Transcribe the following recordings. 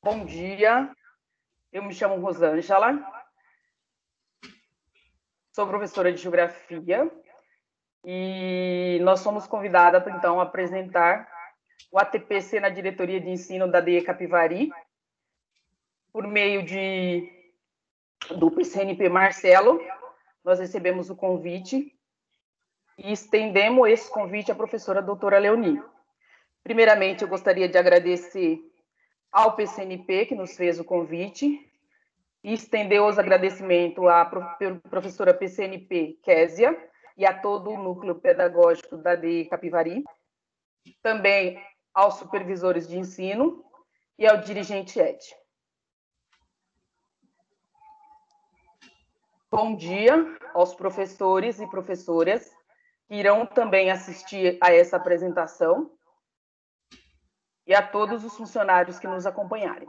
Bom dia, eu me chamo Rosângela, sou professora de Geografia e nós somos convidadas, então, a apresentar o ATPC na Diretoria de Ensino da DE Capivari, por meio do PCNP Marcelo. Nós recebemos o convite e estendemos esse convite à professora doutora Leoni. Primeiramente, eu gostaria de agradecer ao PCNP, que nos fez o convite, e estender os agradecimentos à professora PCNP Késia e a todo o núcleo pedagógico da DE Capivari, também aos supervisores de ensino e ao dirigente ED. Bom dia aos professores e professoras que irão também assistir a essa apresentação e a todos os funcionários que nos acompanharem.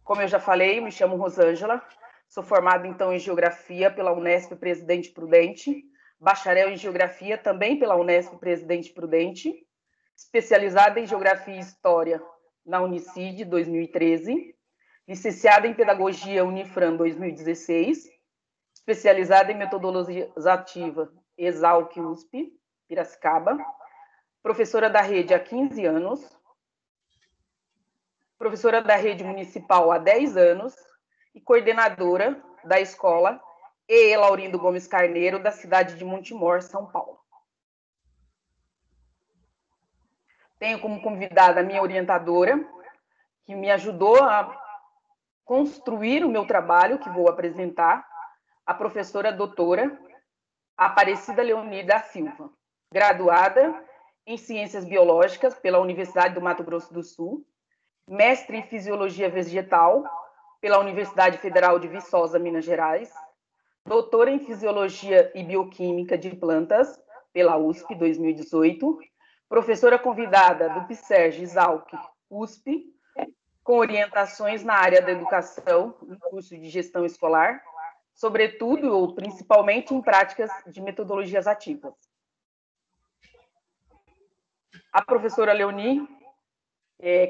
Como eu já falei, me chamo Rosângela, sou formada, então, em Geografia pela Unesp Presidente Prudente, bacharel em Geografia também pela Unesp Presidente Prudente, especializada em Geografia e História na Unicid 2013, licenciada em Pedagogia Unifran 2016, especializada em Metodologias Ativas Exalc USP, Piracicaba, professora da rede há 15 anos, professora da rede municipal há 10 anos e coordenadora da escola E. Laurindo Gomes Carneiro, da cidade de Montemor, São Paulo. Tenho como convidada a minha orientadora, que me ajudou a construir o meu trabalho, que vou apresentar, a professora doutora Aparecida Leoni da Silva, graduada em Ciências Biológicas pela Universidade do Mato Grosso do Sul, mestre em Fisiologia Vegetal pela Universidade Federal de Viçosa, Minas Gerais, doutora em Fisiologia e Bioquímica de Plantas pela USP 2018, professora convidada do PSERG Exalc USP, com orientações na área da educação, no curso de gestão escolar, sobretudo ou principalmente em práticas de metodologias ativas. A professora Leoni,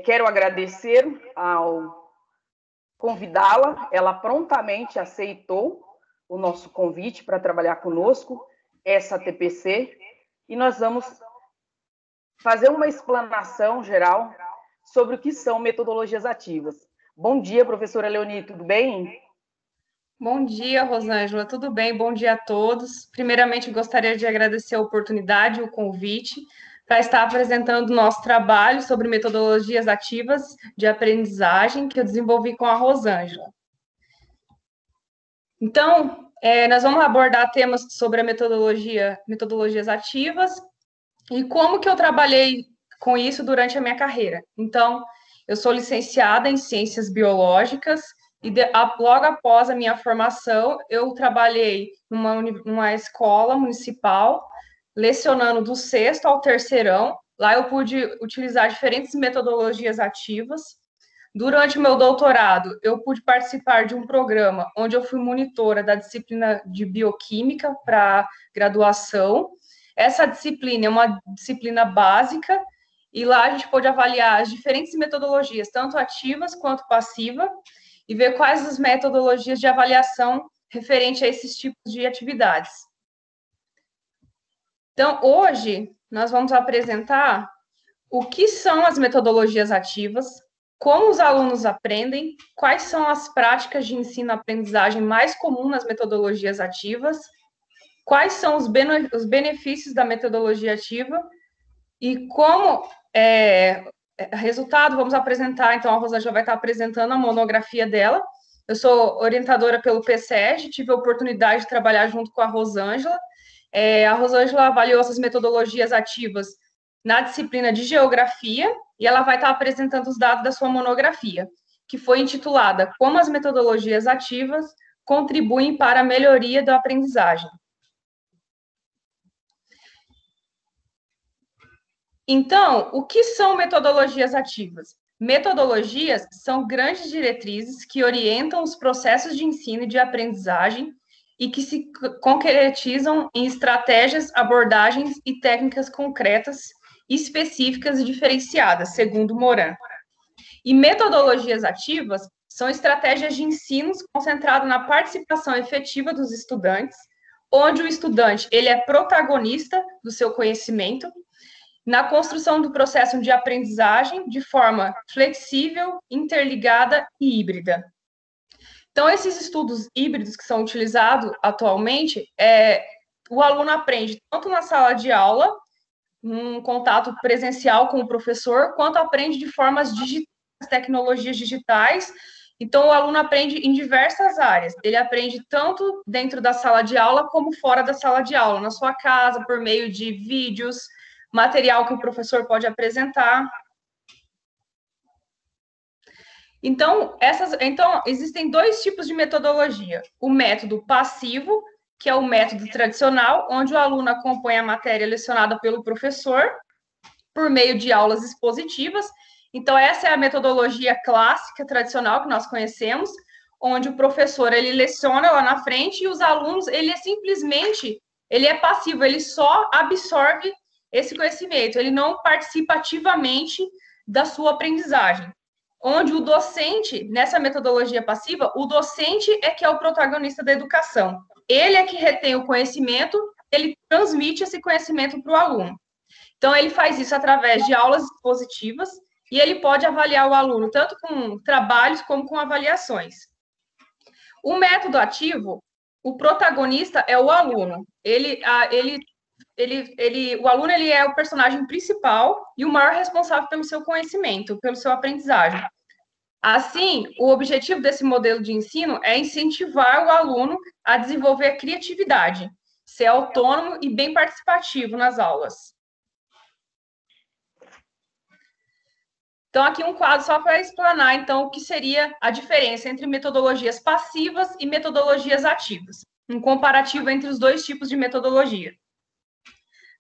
quero agradecer ao convidá-la, ela prontamente aceitou o nosso convite para trabalhar conosco, essa TPC, e nós vamos fazer uma explanação geral sobre o que são metodologias ativas. Bom dia, professora Leoni, tudo bem? Bom dia, Rosângela, tudo bem? Bom dia a todos. Primeiramente, gostaria de agradecer a oportunidade e o convite para estar apresentando o nosso trabalho sobre metodologias ativas de aprendizagem que eu desenvolvi com a Rosângela. Então, nós vamos abordar temas sobre a metodologias ativas e como que eu trabalhei com isso durante a minha carreira. Então, eu sou licenciada em Ciências Biológicas e logo após a minha formação, eu trabalhei numa escola municipal, lecionando do 6º ao 3º. Lá eu pude utilizar diferentes metodologias ativas. Durante o meu doutorado, eu pude participar de um programa onde eu fui monitora da disciplina de Bioquímica para graduação. Essa disciplina é uma disciplina básica e lá a gente pôde avaliar as diferentes metodologias, tanto ativas quanto passivas, e ver quais as metodologias de avaliação referente a esses tipos de atividades. Então, hoje, nós vamos apresentar o que são as metodologias ativas, como os alunos aprendem, quais são as práticas de ensino-aprendizagem mais comuns nas metodologias ativas, quais são os benefícios da metodologia ativa e como resultado, vamos apresentar, então a Rosângela vai estar apresentando a monografia dela. Eu sou orientadora pelo PSERG, tive a oportunidade de trabalhar junto com a Rosângela. A Rosângela avaliou essas metodologias ativas na disciplina de Geografia e ela vai estar apresentando os dados da sua monografia, que foi intitulada Como as metodologias ativas contribuem para a melhoria da aprendizagem. Então, o que são metodologias ativas? Metodologias são grandes diretrizes que orientam os processos de ensino e de aprendizagem e que se concretizam em estratégias, abordagens e técnicas concretas, específicas e diferenciadas, segundo Moran. E metodologias ativas são estratégias de ensino concentradas na participação efetiva dos estudantes, onde o estudante ele é protagonista do seu conhecimento, na construção do processo de aprendizagem de forma flexível, interligada e híbrida. Então, esses estudos híbridos que são utilizados atualmente, o aluno aprende tanto na sala de aula, num contato presencial com o professor, quanto aprende de formas digitais, tecnologias digitais. Então, o aluno aprende em diversas áreas. Ele aprende tanto dentro da sala de aula, como fora da sala de aula, na sua casa, por meio de vídeos, material que o professor pode apresentar. Então, existem dois tipos de metodologia. O método passivo, que é o método tradicional, onde o aluno acompanha a matéria lecionada pelo professor por meio de aulas expositivas. Então, essa é a metodologia clássica, tradicional, que nós conhecemos, onde o professor, ele leciona lá na frente e os alunos, ele é passivo, ele só absorve esse conhecimento, ele não participa ativamente da sua aprendizagem. Onde o docente, nessa metodologia passiva, o docente é que é o protagonista da educação. Ele é que retém o conhecimento, ele transmite esse conhecimento para o aluno. Então, ele faz isso através de aulas expositivas e ele pode avaliar o aluno tanto com trabalhos como com avaliações. O método ativo, o protagonista é o aluno. O aluno ele é o personagem principal e o maior responsável pelo seu conhecimento, pelo seu aprendizagem. Assim, o objetivo desse modelo de ensino é incentivar o aluno a desenvolver a criatividade, ser autônomo e bem participativo nas aulas. Então, aqui um quadro só para explanar, então, o que seria a diferença entre metodologias passivas e metodologias ativas, um comparativo entre os dois tipos de metodologia.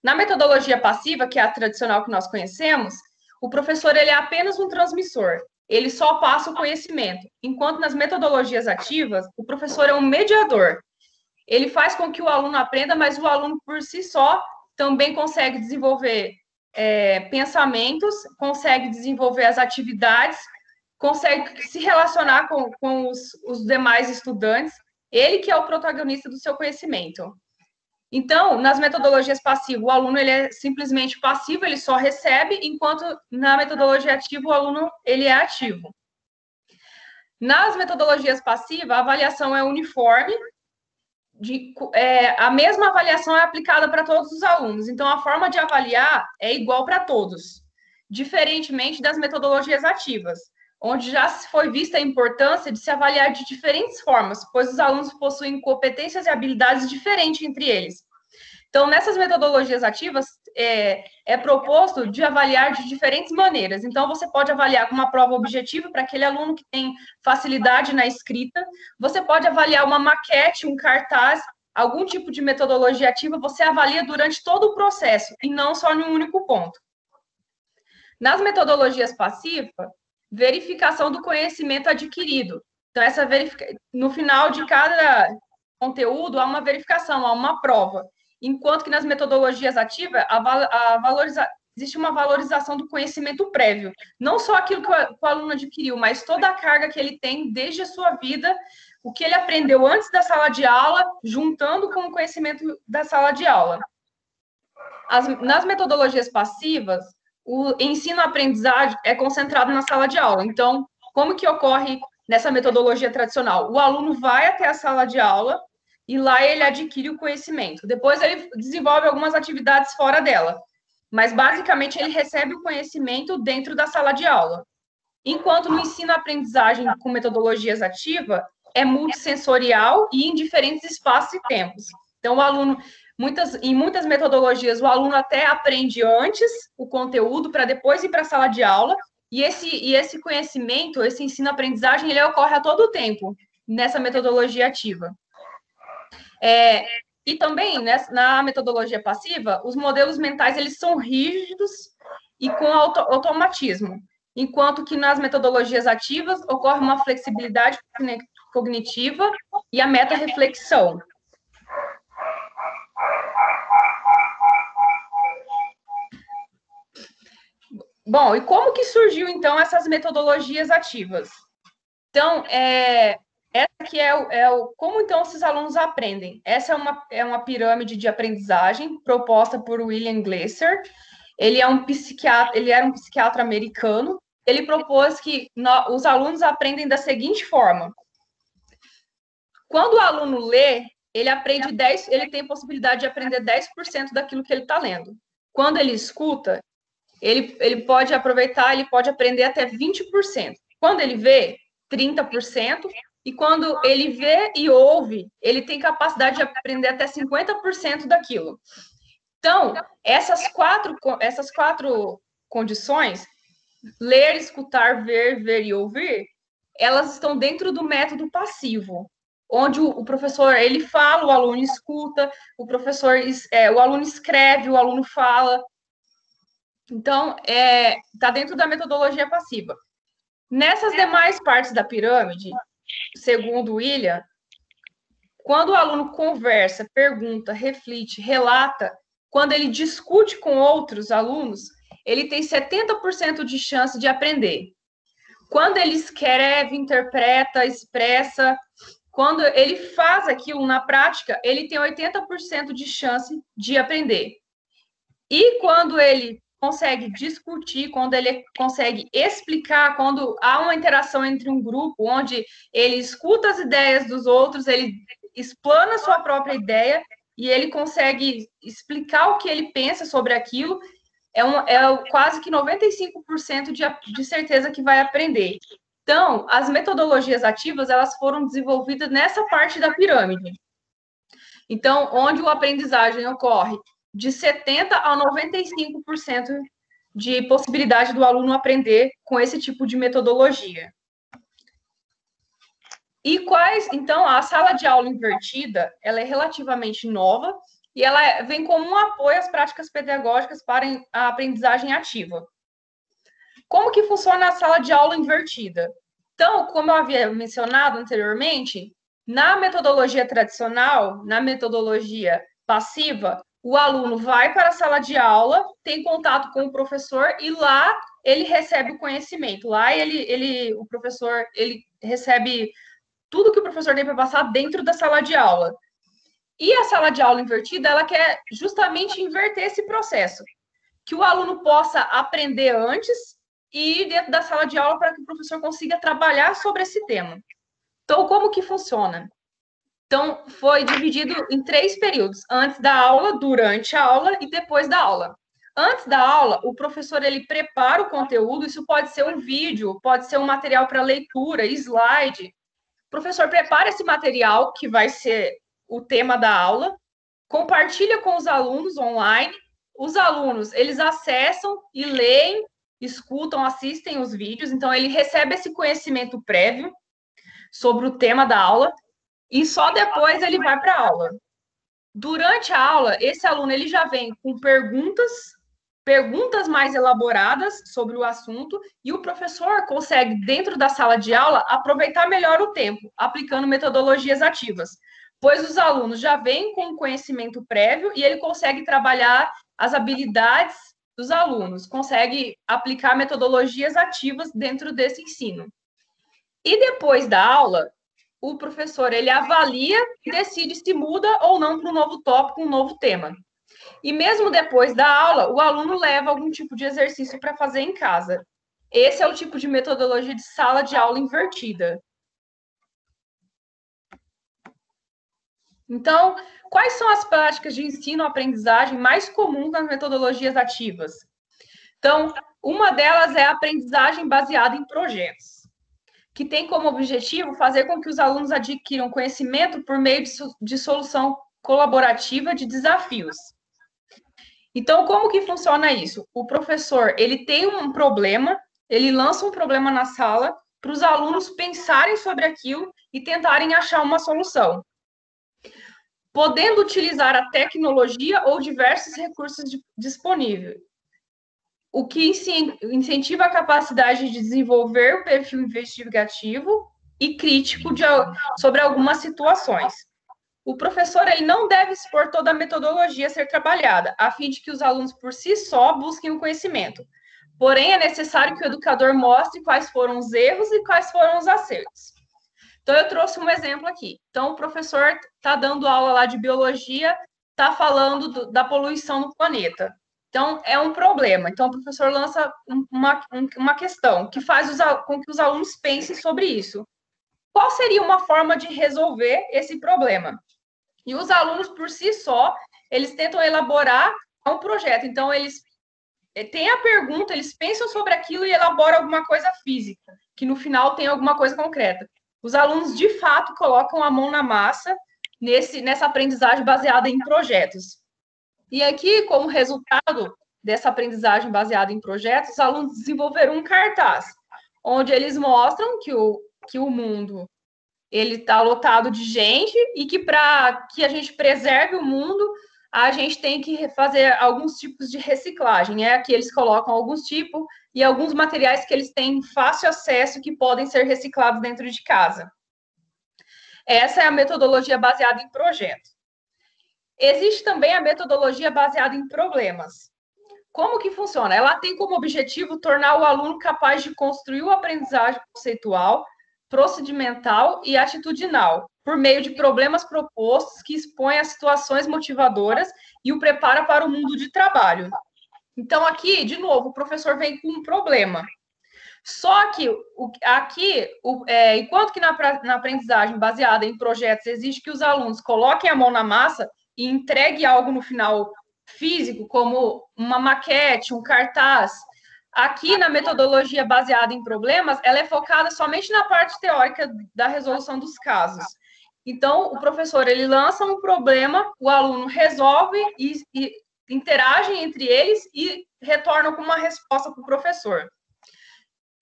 Na metodologia passiva, que é a tradicional que nós conhecemos, o professor ele é apenas um transmissor, ele só passa o conhecimento, enquanto nas metodologias ativas, o professor é um mediador. Ele faz com que o aluno aprenda, mas o aluno por si só também consegue desenvolver pensamentos, consegue desenvolver as atividades, consegue se relacionar com os demais estudantes, ele que é o protagonista do seu conhecimento. Então, nas metodologias passivas, o aluno ele é simplesmente passivo, ele só recebe, enquanto na metodologia ativa, o aluno ele é ativo. Nas metodologias passivas, a avaliação é uniforme, a mesma avaliação é aplicada para todos os alunos. Então, a forma de avaliar é igual para todos, diferentemente das metodologias ativas, onde já foi vista a importância de se avaliar de diferentes formas, pois os alunos possuem competências e habilidades diferentes entre eles. Então, nessas metodologias ativas, é proposto de avaliar de diferentes maneiras. Então, você pode avaliar com uma prova objetiva para aquele aluno que tem facilidade na escrita, você pode avaliar uma maquete, um cartaz, algum tipo de metodologia ativa, você avalia durante todo o processo, e não só em um único ponto. Nas metodologias passivas, verificação do conhecimento adquirido. Então, no final de cada conteúdo, há uma verificação, há uma prova. Enquanto que nas metodologias ativas, existe uma valorização do conhecimento prévio. Não só aquilo que o aluno adquiriu, mas toda a carga que ele tem desde a sua vida, o que ele aprendeu antes da sala de aula, juntando com o conhecimento da sala de aula. Nas metodologias passivas, o ensino-aprendizagem é concentrado na sala de aula. Então, como que ocorre nessa metodologia tradicional? O aluno vai até a sala de aula e lá ele adquire o conhecimento. Depois ele desenvolve algumas atividades fora dela, mas basicamente ele recebe o conhecimento dentro da sala de aula. Enquanto no ensino-aprendizagem com metodologias ativas, é multissensorial e em diferentes espaços e tempos. Então, o aluno, em muitas metodologias, o aluno até aprende antes o conteúdo para depois ir para a sala de aula, e esse conhecimento, esse ensino-aprendizagem, ele ocorre a todo o tempo nessa metodologia ativa. E também, na metodologia passiva, os modelos mentais eles são rígidos e com automatismo, enquanto que nas metodologias ativas ocorre uma flexibilidade cognitiva e a meta-reflexão. Bom, e como que surgiu, então, essas metodologias ativas? Então, essa aqui como, então, esses alunos aprendem. Essa é uma pirâmide de aprendizagem proposta por William Glasser. Ele era um psiquiatra americano. Ele propôs que os alunos aprendem da seguinte forma. Quando o aluno lê, ele tem possibilidade de aprender 10% daquilo que ele está lendo. Quando ele escuta, ele pode aproveitar, ele pode aprender até 20%. Quando ele vê, 30%. E quando ele vê e ouve, ele tem capacidade de aprender até 50% daquilo. Então, essas quatro condições, ler, escutar, ver e ouvir, elas estão dentro do método passivo, onde o professor, ele fala, o aluno escuta, o aluno escreve, o aluno fala. Então, está dentro da metodologia passiva. Nessas demais partes da pirâmide, segundo William, quando o aluno conversa, pergunta, reflete, relata, quando ele discute com outros alunos, ele tem 70% de chance de aprender. Quando ele escreve, interpreta, expressa, quando ele faz aquilo na prática, ele tem 80% de chance de aprender. E quando ele consegue discutir, quando ele consegue explicar, quando há uma interação entre um grupo, onde ele escuta as ideias dos outros, ele explana a sua própria ideia e ele consegue explicar o que ele pensa sobre aquilo, quase que 95% de certeza que vai aprender. Então, as metodologias ativas, elas foram desenvolvidas nessa parte da pirâmide. Então, onde a aprendizagem ocorre de 70% a 95% de possibilidade do aluno aprender com esse tipo de metodologia. Então, a sala de aula invertida, ela é relativamente nova e ela vem como um apoio às práticas pedagógicas para a aprendizagem ativa. Como que funciona a sala de aula invertida? Então, como eu havia mencionado anteriormente, na metodologia tradicional, na metodologia passiva, o aluno vai para a sala de aula, tem contato com o professor e lá ele recebe o conhecimento. Lá o professor ele recebe tudo que o professor tem para passar dentro da sala de aula. E a sala de aula invertida, ela quer justamente inverter esse processo, que o aluno possa aprender antes e ir dentro da sala de aula para que o professor consiga trabalhar sobre esse tema. Então, como que funciona? Então, foi dividido em 3 períodos, antes da aula, durante a aula e depois da aula. Antes da aula, o professor ele prepara o conteúdo, isso pode ser um vídeo, pode ser um material para leitura, slide. O professor prepara esse material, que vai ser o tema da aula, compartilha com os alunos online. Os alunos, eles acessam e leem, escutam, assistem os vídeos, então ele recebe esse conhecimento prévio sobre o tema da aula e só depois ele vai para a aula. Durante a aula, esse aluno ele já vem com perguntas mais elaboradas sobre o assunto e o professor consegue, dentro da sala de aula, aproveitar melhor o tempo, aplicando metodologias ativas, pois os alunos já vêm com conhecimento prévio e ele consegue trabalhar as habilidades dos alunos, consegue aplicar metodologias ativas dentro desse ensino. E depois da aula, o professor ele avalia e decide se muda ou não para um novo tópico, um novo tema. E mesmo depois da aula, o aluno leva algum tipo de exercício para fazer em casa. Esse é o tipo de metodologia de sala de aula invertida. Então, quais são as práticas de ensino-aprendizagem mais comuns nas metodologias ativas? Então, uma delas é a aprendizagem baseada em projetos, que tem como objetivo fazer com que os alunos adquiram conhecimento por meio de solução colaborativa de desafios. Então, como que funciona isso? O professor, ele tem um problema, ele lança um problema na sala para os alunos pensarem sobre aquilo e tentarem achar uma solução, podendo utilizar a tecnologia ou diversos recursos disponíveis, o que incentiva a capacidade de desenvolver o perfil investigativo e crítico sobre algumas situações. O professor ele não deve expor toda a metodologia a ser trabalhada, a fim de que os alunos por si só busquem o conhecimento, Porém, é necessário que o educador mostre quais foram os erros e quais foram os acertos. Então, eu trouxe um exemplo aqui. Então, o professor está dando aula lá de biologia, está falando da poluição no planeta. Então, é um problema. Então, o professor lança uma questão que faz com que os alunos pensem sobre isso. Qual seria uma forma de resolver esse problema? E os alunos, por si só, eles tentam elaborar um projeto. Então, eles têm a pergunta, eles pensam sobre aquilo e elaboram alguma coisa física, que no final tem alguma coisa concreta. Os alunos, de fato, colocam a mão na massa nessa aprendizagem baseada em projetos. E aqui, como resultado dessa aprendizagem baseada em projetos, os alunos desenvolveram um cartaz, onde eles mostram que o mundo ele está lotado de gente e que para que a gente preserve o mundo, a gente tem que fazer alguns tipos de reciclagem. Aqui eles colocam alguns tipos e alguns materiais que eles têm fácil acesso que podem ser reciclados dentro de casa. Essa é a metodologia baseada em projeto. Existe também a metodologia baseada em problemas. Como que funciona? Ela tem como objetivo tornar o aluno capaz de construir uma aprendizagem conceitual, procedimental e atitudinal, por meio de problemas propostos que expõem a situações motivadoras e o prepara para o mundo de trabalho. Então, aqui, de novo, o professor vem com um problema. Só que enquanto que na aprendizagem baseada em projetos exige que os alunos coloquem a mão na massa e entregue algo no final físico, como uma maquete, um cartaz, aqui na metodologia baseada em problemas, ela é focada somente na parte teórica da resolução dos casos. Então, o professor, ele lança um problema, o aluno resolve e interagem entre eles e retornam com uma resposta para o professor.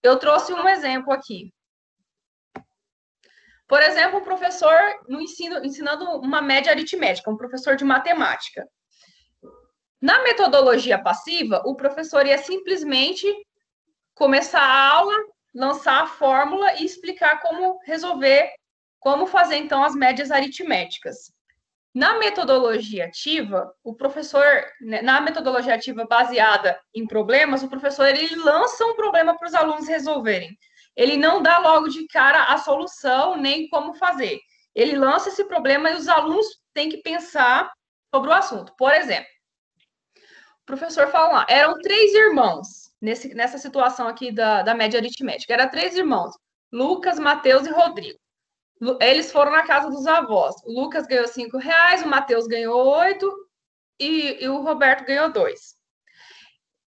Eu trouxe um exemplo aqui. Por exemplo, um professor no ensinando uma média aritmética, um professor de matemática. Na metodologia passiva, o professor ia simplesmente começar a aula, lançar a fórmula e explicar como resolver, como fazer, então, as médias aritméticas. Na metodologia ativa, na metodologia ativa baseada em problemas, o professor ele lança um problema para os alunos resolverem. Ele não dá logo de cara a solução, nem como fazer. Ele lança esse problema e os alunos têm que pensar sobre o assunto. Por exemplo, o professor fala lá, eram 3 irmãos, nessa situação aqui da média aritmética. Eram 3 irmãos, Lucas, Mateus e Rodrigo. Eles foram na casa dos avós. O Lucas ganhou R$5, o Mateus ganhou 8 e o Roberto ganhou 2.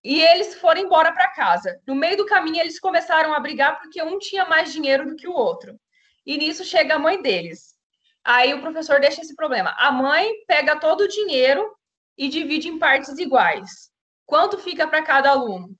E eles foram embora para casa. No meio do caminho, eles começaram a brigar porque um tinha mais dinheiro do que o outro. E nisso chega a mãe deles. Aí o professor deixa esse problema. A mãe pega todo o dinheiro e divide em partes iguais. Quanto fica para cada aluno?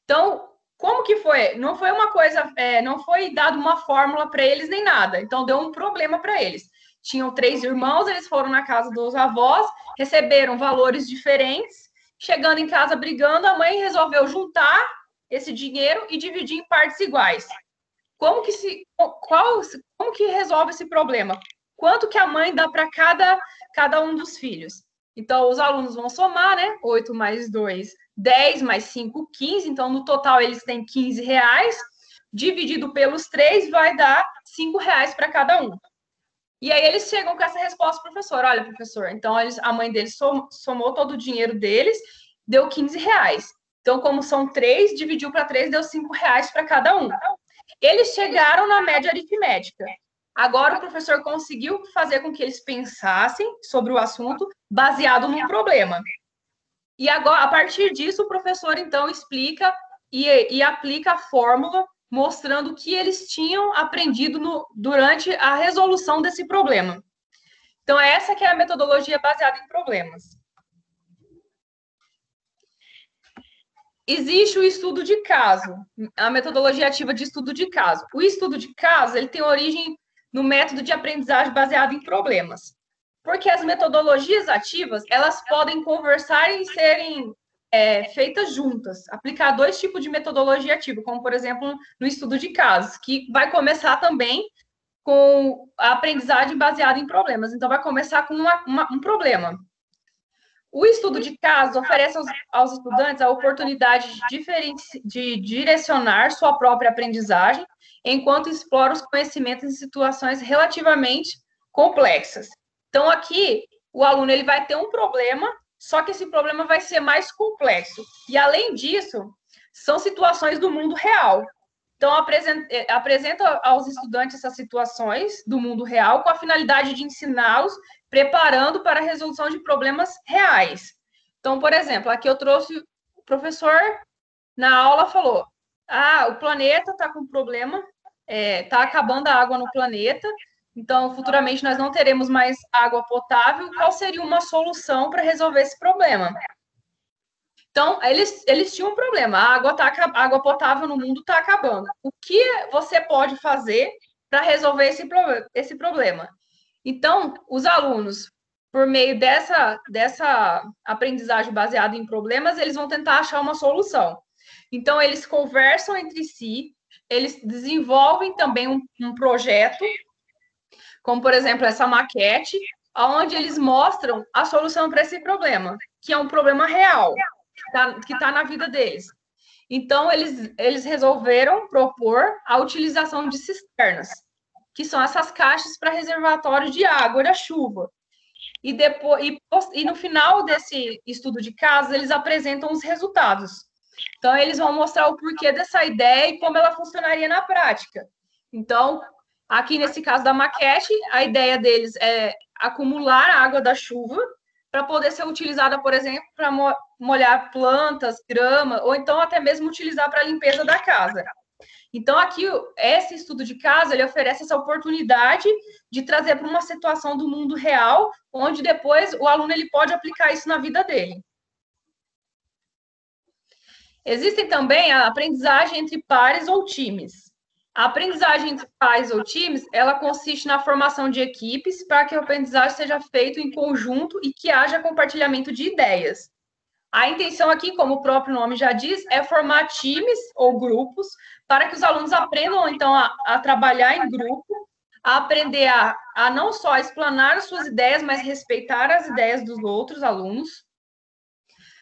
Então, como que foi? Não foi uma coisa, não foi dado uma fórmula para eles nem nada. Então, deu um problema para eles. Tinham 3 irmãos, eles foram na casa dos avós, receberam valores diferentes. Chegando em casa brigando, a mãe resolveu juntar esse dinheiro e dividir em partes iguais. Como que resolve esse problema? Quanto que a mãe dá para cada um dos filhos? Então, os alunos vão somar, né? 8 mais 2, 10 mais 5, 15. Então, no total, eles têm R$15. Dividido pelos 3, vai dar R$5 para cada um. E aí, eles chegam com essa resposta pro professor. Olha, professor, então a mãe deles somou todo o dinheiro deles, deu R$15. Então, como são 3, dividiu para 3, deu R$5 para cada um. Eles chegaram na média aritmética. Agora, o professor conseguiu fazer com que eles pensassem sobre o assunto baseado num problema. E agora, a partir disso, o professor, então, explica e aplica a fórmula, mostrando o que eles tinham aprendido durante a resolução desse problema. Então, essa que é a metodologia baseada em problemas. Existe o estudo de caso, a metodologia ativa de estudo de caso. O estudo de caso, ele tem origem no método de aprendizagem baseado em problemas. Porque as metodologias ativas, elas podem conversar e serem feitas juntas. Aplicar 2 tipos de metodologia ativa, como, por exemplo, no estudo de casos, que vai começar também com a aprendizagem baseada em problemas. Então, vai começar com um problema. O estudo de caso oferece aos estudantes a oportunidade de direcionar sua própria aprendizagem, enquanto explora os conhecimentos em situações relativamente complexas. Então, aqui, o aluno ele vai ter um problema, só que esse problema vai ser mais complexo. E, além disso, são situações do mundo real. Então, apresenta aos estudantes essas situações do mundo real com a finalidade de ensiná-los, preparando para a resolução de problemas reais. Então, por exemplo, aqui eu trouxe o professor na aula falou: o planeta está com problema, está acabando a água no planeta, então futuramente nós não teremos mais água potável. Qual seria uma solução para resolver esse problema? Então, eles tinham um problema, a água potável no mundo está acabando. O que você pode fazer para resolver esse problema? Então, os alunos, por meio dessa aprendizagem baseada em problemas, eles vão tentar achar uma solução. Então, eles conversam entre si, eles desenvolvem também um projeto, como, por exemplo, essa maquete, onde eles mostram a solução para esse problema, que é um problema real, que tá na vida deles. Então, eles resolveram propor a utilização de cisternas, que são essas caixas para reservatório de água da chuva. E no final desse estudo de caso, eles apresentam os resultados. Então, eles vão mostrar o porquê dessa ideia e como ela funcionaria na prática. Então, aqui nesse caso da maquete, a ideia deles é acumular a água da chuva para poder ser utilizada, por exemplo, para molhar plantas, grama, ou então até mesmo utilizar para a limpeza da casa. Então, aqui, esse estudo de caso, ele oferece essa oportunidade de trazer para uma situação do mundo real, onde depois o aluno ele pode aplicar isso na vida dele. Existem também a aprendizagem entre pares ou times. A aprendizagem entre pares ou times, ela consiste na formação de equipes para que a aprendizagem seja feita em conjunto e que haja compartilhamento de ideias. A intenção aqui, como o próprio nome já diz, é formar times ou grupos para que os alunos aprendam, então, a trabalhar em grupo, a aprender a não só explanar as suas ideias, mas respeitar as ideias dos outros alunos.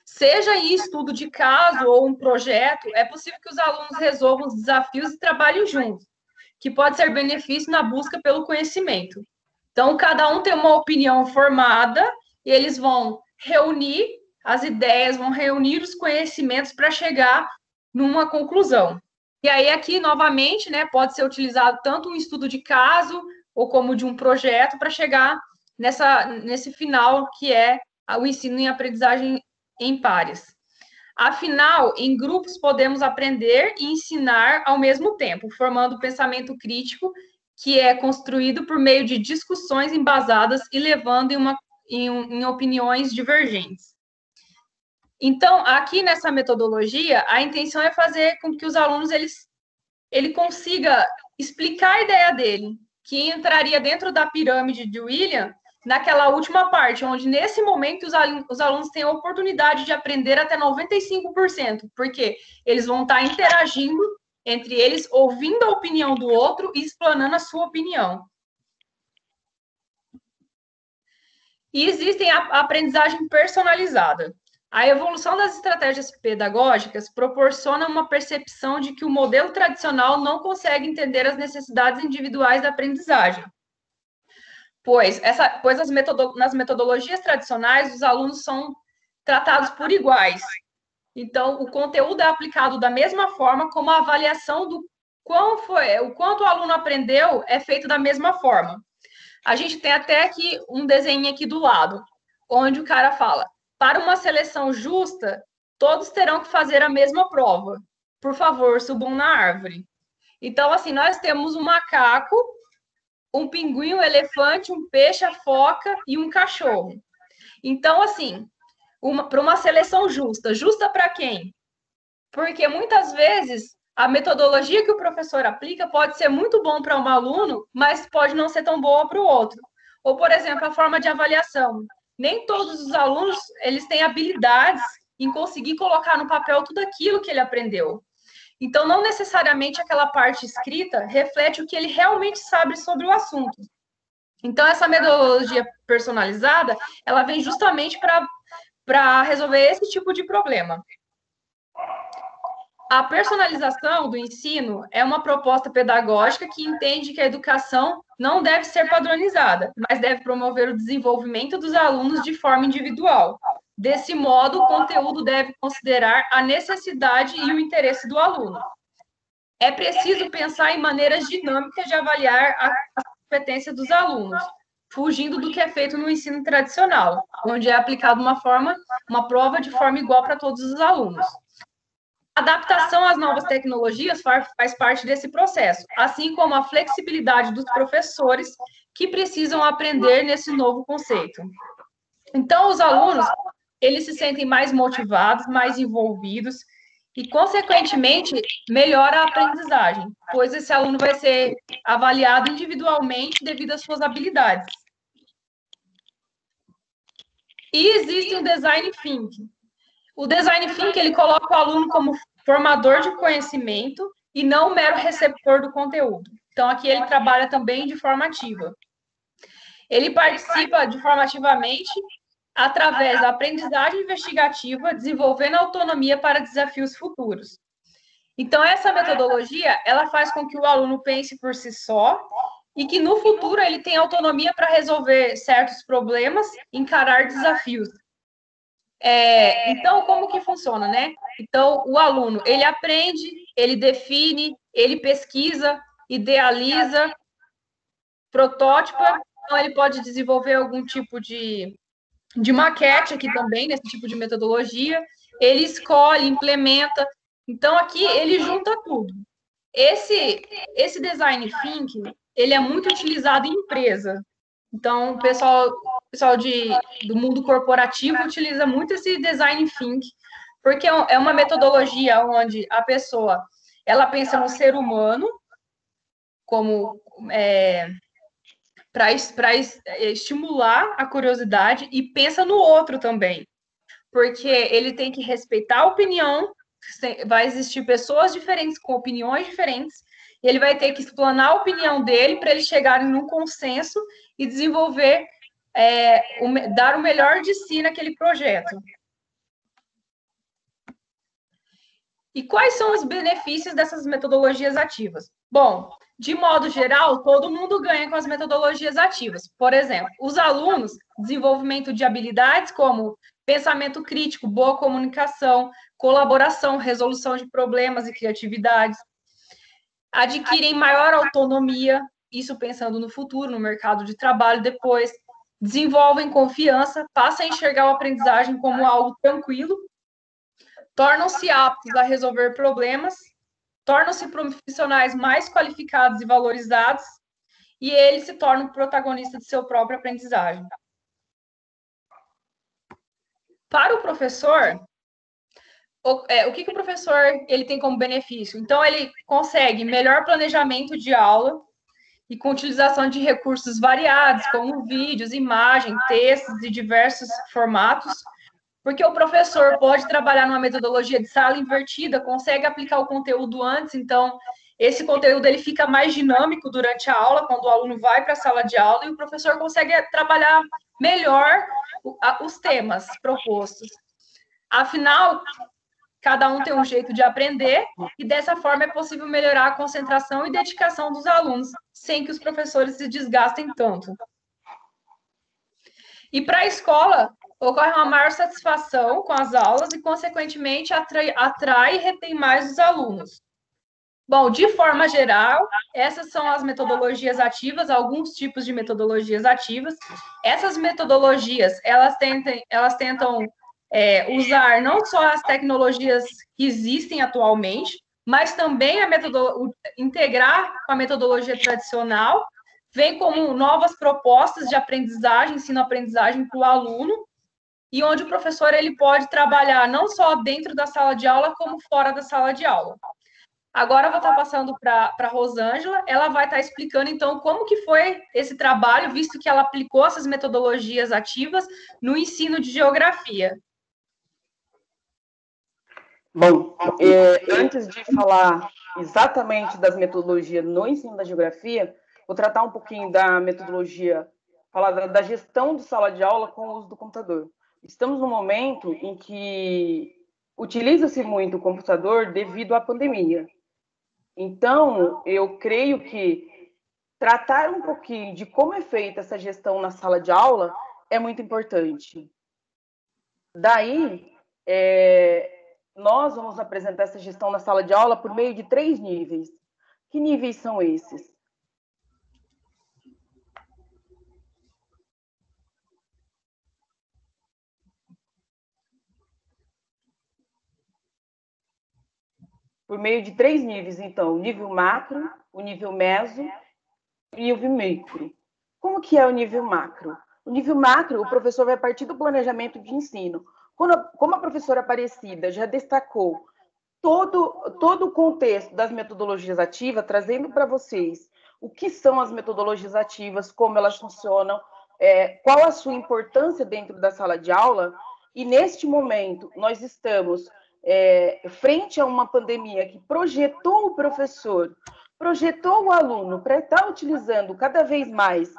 Seja em estudo de caso ou um projeto, é possível que os alunos resolvam os desafios e trabalhem juntos, que pode ser benefício na busca pelo conhecimento. Então, cada um tem uma opinião formada e eles vão reunir as ideias, vão reunir os conhecimentos para chegar numa conclusão. E aí, aqui, novamente, né, pode ser utilizado tanto um estudo de caso ou como de um projeto para chegar nesse final, que é o ensino em aprendizagem em pares. Afinal, em grupos podemos aprender e ensinar ao mesmo tempo, formando o pensamento crítico, que é construído por meio de discussões embasadas e levando em opiniões divergentes. Então, aqui nessa metodologia, a intenção é fazer com que os alunos ele consiga explicar a ideia dele, que entraria dentro da pirâmide de William, naquela última parte, onde nesse momento os alunos têm a oportunidade de aprender até 95%, porque eles vão estar interagindo entre eles, ouvindo a opinião do outro e explanando a sua opinião. E existe a aprendizagem personalizada. A evolução das estratégias pedagógicas proporciona uma percepção de que o modelo tradicional não consegue entender as necessidades individuais da aprendizagem. Pois nas metodologias tradicionais, os alunos são tratados por iguais. Então, o conteúdo é aplicado da mesma forma, como a avaliação do o quanto o aluno aprendeu é feito da mesma forma. A gente tem até aqui um desenho aqui do lado, onde o cara fala: para uma seleção justa, todos terão que fazer a mesma prova. Por favor, subam na árvore. Então, assim, nós temos um macaco, um pinguim, um elefante, um peixe, a foca e um cachorro. Então, assim, para uma seleção justa. Justa para quem? Porque muitas vezes a metodologia que o professor aplica pode ser muito bom para um aluno, mas pode não ser tão boa para o outro. Ou, por exemplo, a forma de avaliação. Nem todos os alunos eles têm habilidades em conseguir colocar no papel tudo aquilo que ele aprendeu. Então, não necessariamente aquela parte escrita reflete o que ele realmente sabe sobre o assunto. Então, essa metodologia personalizada, ela vem justamente para para resolver esse tipo de problema. A personalização do ensino é uma proposta pedagógica que entende que a educação não deve ser padronizada, mas deve promover o desenvolvimento dos alunos de forma individual. Desse modo, o conteúdo deve considerar a necessidade e o interesse do aluno. É preciso pensar em maneiras dinâmicas de avaliar a competência dos alunos, fugindo do que é feito no ensino tradicional, onde é aplicada uma prova de forma igual para todos os alunos. A adaptação às novas tecnologias faz parte desse processo, assim como a flexibilidade dos professores que precisam aprender nesse novo conceito. Então, os alunos, eles se sentem mais motivados, mais envolvidos e, consequentemente, melhora a aprendizagem, pois esse aluno vai ser avaliado individualmente devido às suas habilidades. E existe o Design Thinking. O Design Thinking, ele coloca o aluno como formador de conhecimento e não mero receptor do conteúdo. Então, aqui ele trabalha também de forma ativa. Ele participa de forma ativamente através da aprendizagem investigativa, desenvolvendo autonomia para desafios futuros. Então, essa metodologia, ela faz com que o aluno pense por si só e que no futuro ele tenha autonomia para resolver certos problemas, encarar desafios. Então, como que funciona, né? Então, o aluno, ele aprende, ele define, ele pesquisa, idealiza, protótipa, então ele pode desenvolver algum tipo de maquete aqui também, nesse tipo de metodologia, ele escolhe, implementa, então aqui ele junta tudo. Esse design thinking, ele é muito utilizado em empresa. Então, o pessoal do mundo corporativo utiliza muito esse design thinking, porque é uma metodologia onde a pessoa ela pensa no ser humano como para estimular a curiosidade e pensa no outro também, porque ele tem que respeitar a opinião, vai existir pessoas diferentes com opiniões diferentes, e ele vai ter que explanar a opinião dele para eles chegarem num consenso e desenvolver, dar o melhor de si naquele projeto. E quais são os benefícios dessas metodologias ativas? Bom, de modo geral, todo mundo ganha com as metodologias ativas. Por exemplo, os alunos, desenvolvimento de habilidades como pensamento crítico, boa comunicação, colaboração, resolução de problemas e criatividades, adquirem maior autonomia, isso pensando no futuro, no mercado de trabalho depois, desenvolvem confiança, passam a enxergar a aprendizagem como algo tranquilo, tornam-se aptos a resolver problemas, tornam-se profissionais mais qualificados e valorizados, e eles se tornam protagonistas de seu próprio aprendizagem. Para o professor, o que o professor ele tem como benefício? Então, ele consegue melhor planejamento de aula e com utilização de recursos variados, como vídeos, imagens, textos e diversos formatos, porque o professor pode trabalhar numa metodologia de sala invertida, consegue aplicar o conteúdo antes, então esse conteúdo ele fica mais dinâmico durante a aula, quando o aluno vai para a sala de aula, e o professor consegue trabalhar melhor os temas propostos. Afinal, cada um tem um jeito de aprender, e dessa forma é possível melhorar a concentração e dedicação dos alunos, sem que os professores se desgastem tanto. E para a escola, ocorre uma maior satisfação com as aulas e, consequentemente, atrai e retém mais os alunos. Bom, de forma geral, essas são as metodologias ativas, alguns tipos de metodologias ativas. Essas metodologias, elas tentam usar não só as tecnologias que existem atualmente, mas também integrar com a metodologia tradicional, vem como novas propostas de aprendizagem, ensino-aprendizagem para o aluno, e onde o professor ele pode trabalhar não só dentro da sala de aula, como fora da sala de aula. Agora eu vou estar passando para a Rosângela, ela vai estar explicando, então, como que foi esse trabalho, visto que ela aplicou essas metodologias ativas no ensino de geografia. Bom, antes de falar exatamente das metodologias no ensino da geografia, vou tratar um pouquinho da metodologia, falar da gestão de sala de aula com o uso do computador. estamos num momento em que utiliza-se muito o computador devido à pandemia. Então, eu creio que tratar um pouquinho de como é feita essa gestão na sala de aula é muito importante. Daí, nós vamos apresentar essa gestão na sala de aula por meio de 3 níveis. Que níveis são esses? Por meio de 3 níveis, então, o nível macro, o nível meso e o nível micro. Como que é o nível macro? O nível macro, o professor vai partir do planejamento de ensino. Como a professora Aparecida já destacou todo o contexto das metodologias ativas, trazendo para vocês o que são as metodologias ativas, como elas funcionam, qual a sua importância dentro da sala de aula, e neste momento nós estamos frente a uma pandemia que projetou o professor, projetou o aluno para estar utilizando cada vez mais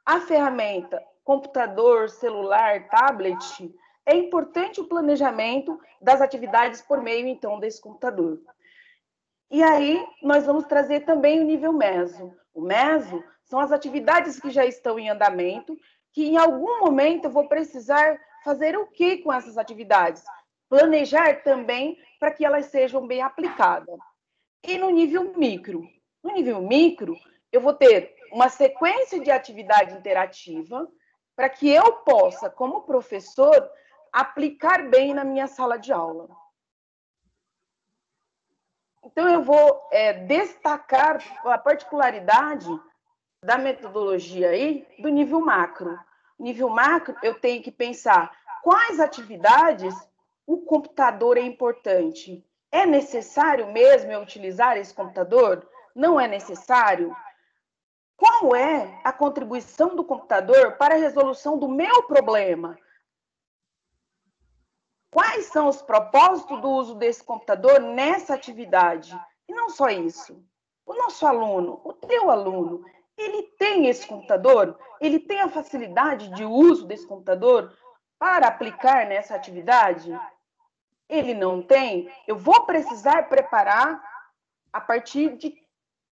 a ferramenta computador, celular, tablet. É importante o planejamento das atividades por meio, então, desse computador. E aí, nós vamos trazer também o nível meso. O meso são as atividades que já estão em andamento, que em algum momento eu vou precisar fazer o que com essas atividades? Planejar também para que elas sejam bem aplicadas. E no nível micro? No nível micro, eu vou ter uma sequência de atividade interativa para que eu possa, como professor, aplicar bem na minha sala de aula. Então, eu vou destacar a particularidade da metodologia aí do nível macro. Nível macro, eu tenho que pensar quais atividades o computador é importante. É necessário mesmo eu utilizar esse computador? Não é necessário? Qual é a contribuição do computador para a resolução do meu problema? Quais são os propósitos do uso desse computador nessa atividade? E não só isso. O nosso aluno, o teu aluno, ele tem esse computador? Ele tem a facilidade de uso desse computador para aplicar nessa atividade? Ele não tem? Eu vou precisar preparar a partir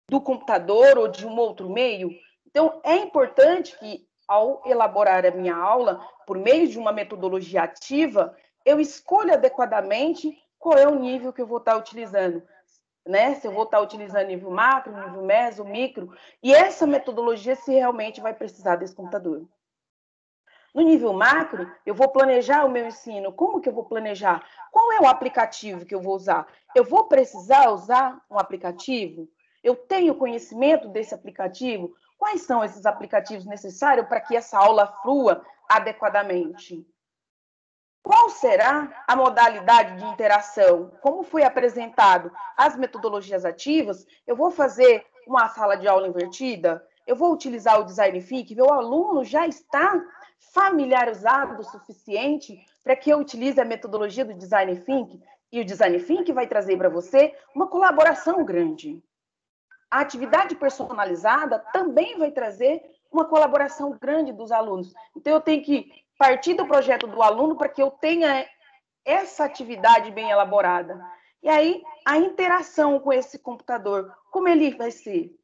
do computador ou de um outro meio? Então, é importante que, ao elaborar a minha aula, por meio de uma metodologia ativa, eu escolha adequadamente qual é o nível que eu vou estar utilizando. Né? Se eu vou estar utilizando nível macro, nível meso, micro, e essa metodologia se realmente vai precisar desse computador. No nível macro, eu vou planejar o meu ensino. Como que eu vou planejar? Qual é o aplicativo que eu vou usar? Eu vou precisar usar um aplicativo? Eu tenho conhecimento desse aplicativo? Quais são esses aplicativos necessários para que essa aula flua adequadamente? Qual será a modalidade de interação? Como foi apresentado as metodologias ativas, eu vou fazer uma sala de aula invertida? Eu vou utilizar o Design Thinking? Meu aluno já está familiarizado o suficiente para que eu utilize a metodologia do Design Thinking? E o Design Thinking vai trazer para você uma colaboração grande. A atividade personalizada também vai trazer uma colaboração grande dos alunos. Então, eu tenho que partir do projeto do aluno para que eu tenha essa atividade bem elaborada. E aí, a interação com esse computador, como ele vai ser?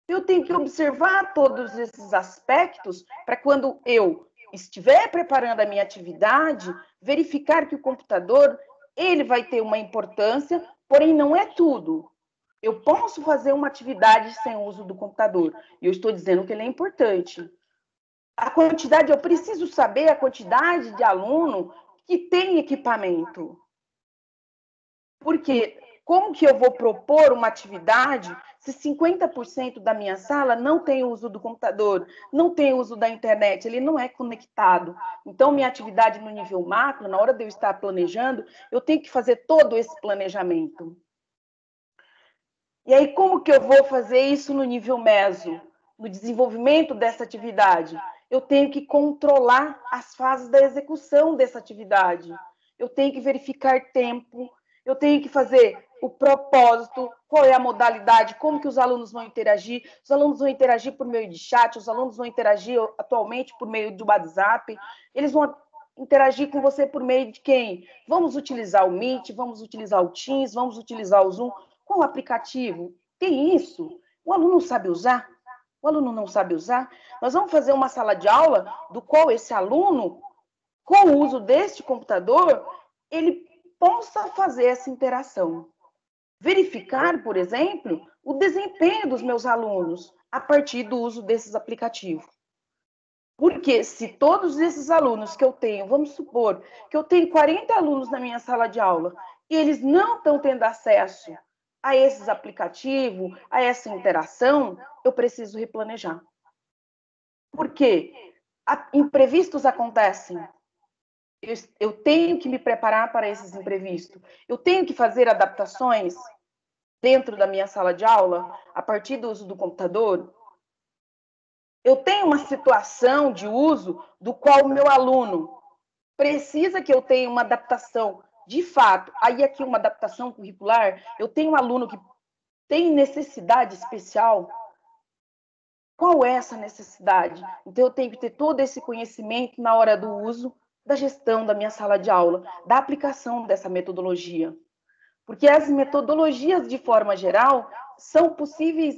Eu tenho que observar todos esses aspectos para quando eu estiver preparando a minha atividade, verificar que o computador ele vai ter uma importância, porém não é tudo. Eu posso fazer uma atividade sem o uso do computador. E eu estou dizendo que ele é importante. A quantidade, eu preciso saber a quantidade de aluno que tem equipamento. Porque como que eu vou propor uma atividade se 50% da minha sala não tem uso do computador, não tem uso da internet, ele não é conectado? Então, minha atividade no nível macro, na hora de eu estar planejando, eu tenho que fazer todo esse planejamento. E aí, como que eu vou fazer isso no nível meso? No desenvolvimento dessa atividade? Eu tenho que controlar as fases da execução dessa atividade. Eu tenho que verificar tempo, eu tenho que fazer o propósito, qual é a modalidade, como que os alunos vão interagir. Os alunos vão interagir por meio de chat, os alunos vão interagir atualmente por meio do WhatsApp. Eles vão interagir com você por meio de quem? Vamos utilizar o Meet, vamos utilizar o Teams, vamos utilizar o Zoom. Qual aplicativo? Tem isso? O aluno sabe usar? O aluno não sabe usar? Nós vamos fazer uma sala de aula do qual esse aluno, com o uso deste computador, ele possa fazer essa interação. Verificar, por exemplo, o desempenho dos meus alunos a partir do uso desses aplicativos. Porque se todos esses alunos que eu tenho, vamos supor que eu tenho 40 alunos na minha sala de aula, e eles não estão tendo acesso a esses aplicativos, a essa interação, eu preciso replanejar. Porque imprevistos acontecem. Eu tenho que me preparar para esses imprevistos. Eu tenho que fazer adaptações dentro da minha sala de aula, a partir do uso do computador. Eu tenho uma situação de uso do qual o meu aluno precisa que eu tenha uma adaptação, de fato. Aí aqui uma adaptação curricular, eu tenho um aluno que tem necessidade especial. Qual é essa necessidade? Então eu tenho que ter todo esse conhecimento na hora do uso, da gestão da minha sala de aula, da aplicação dessa metodologia. Porque as metodologias, de forma geral, são possíveis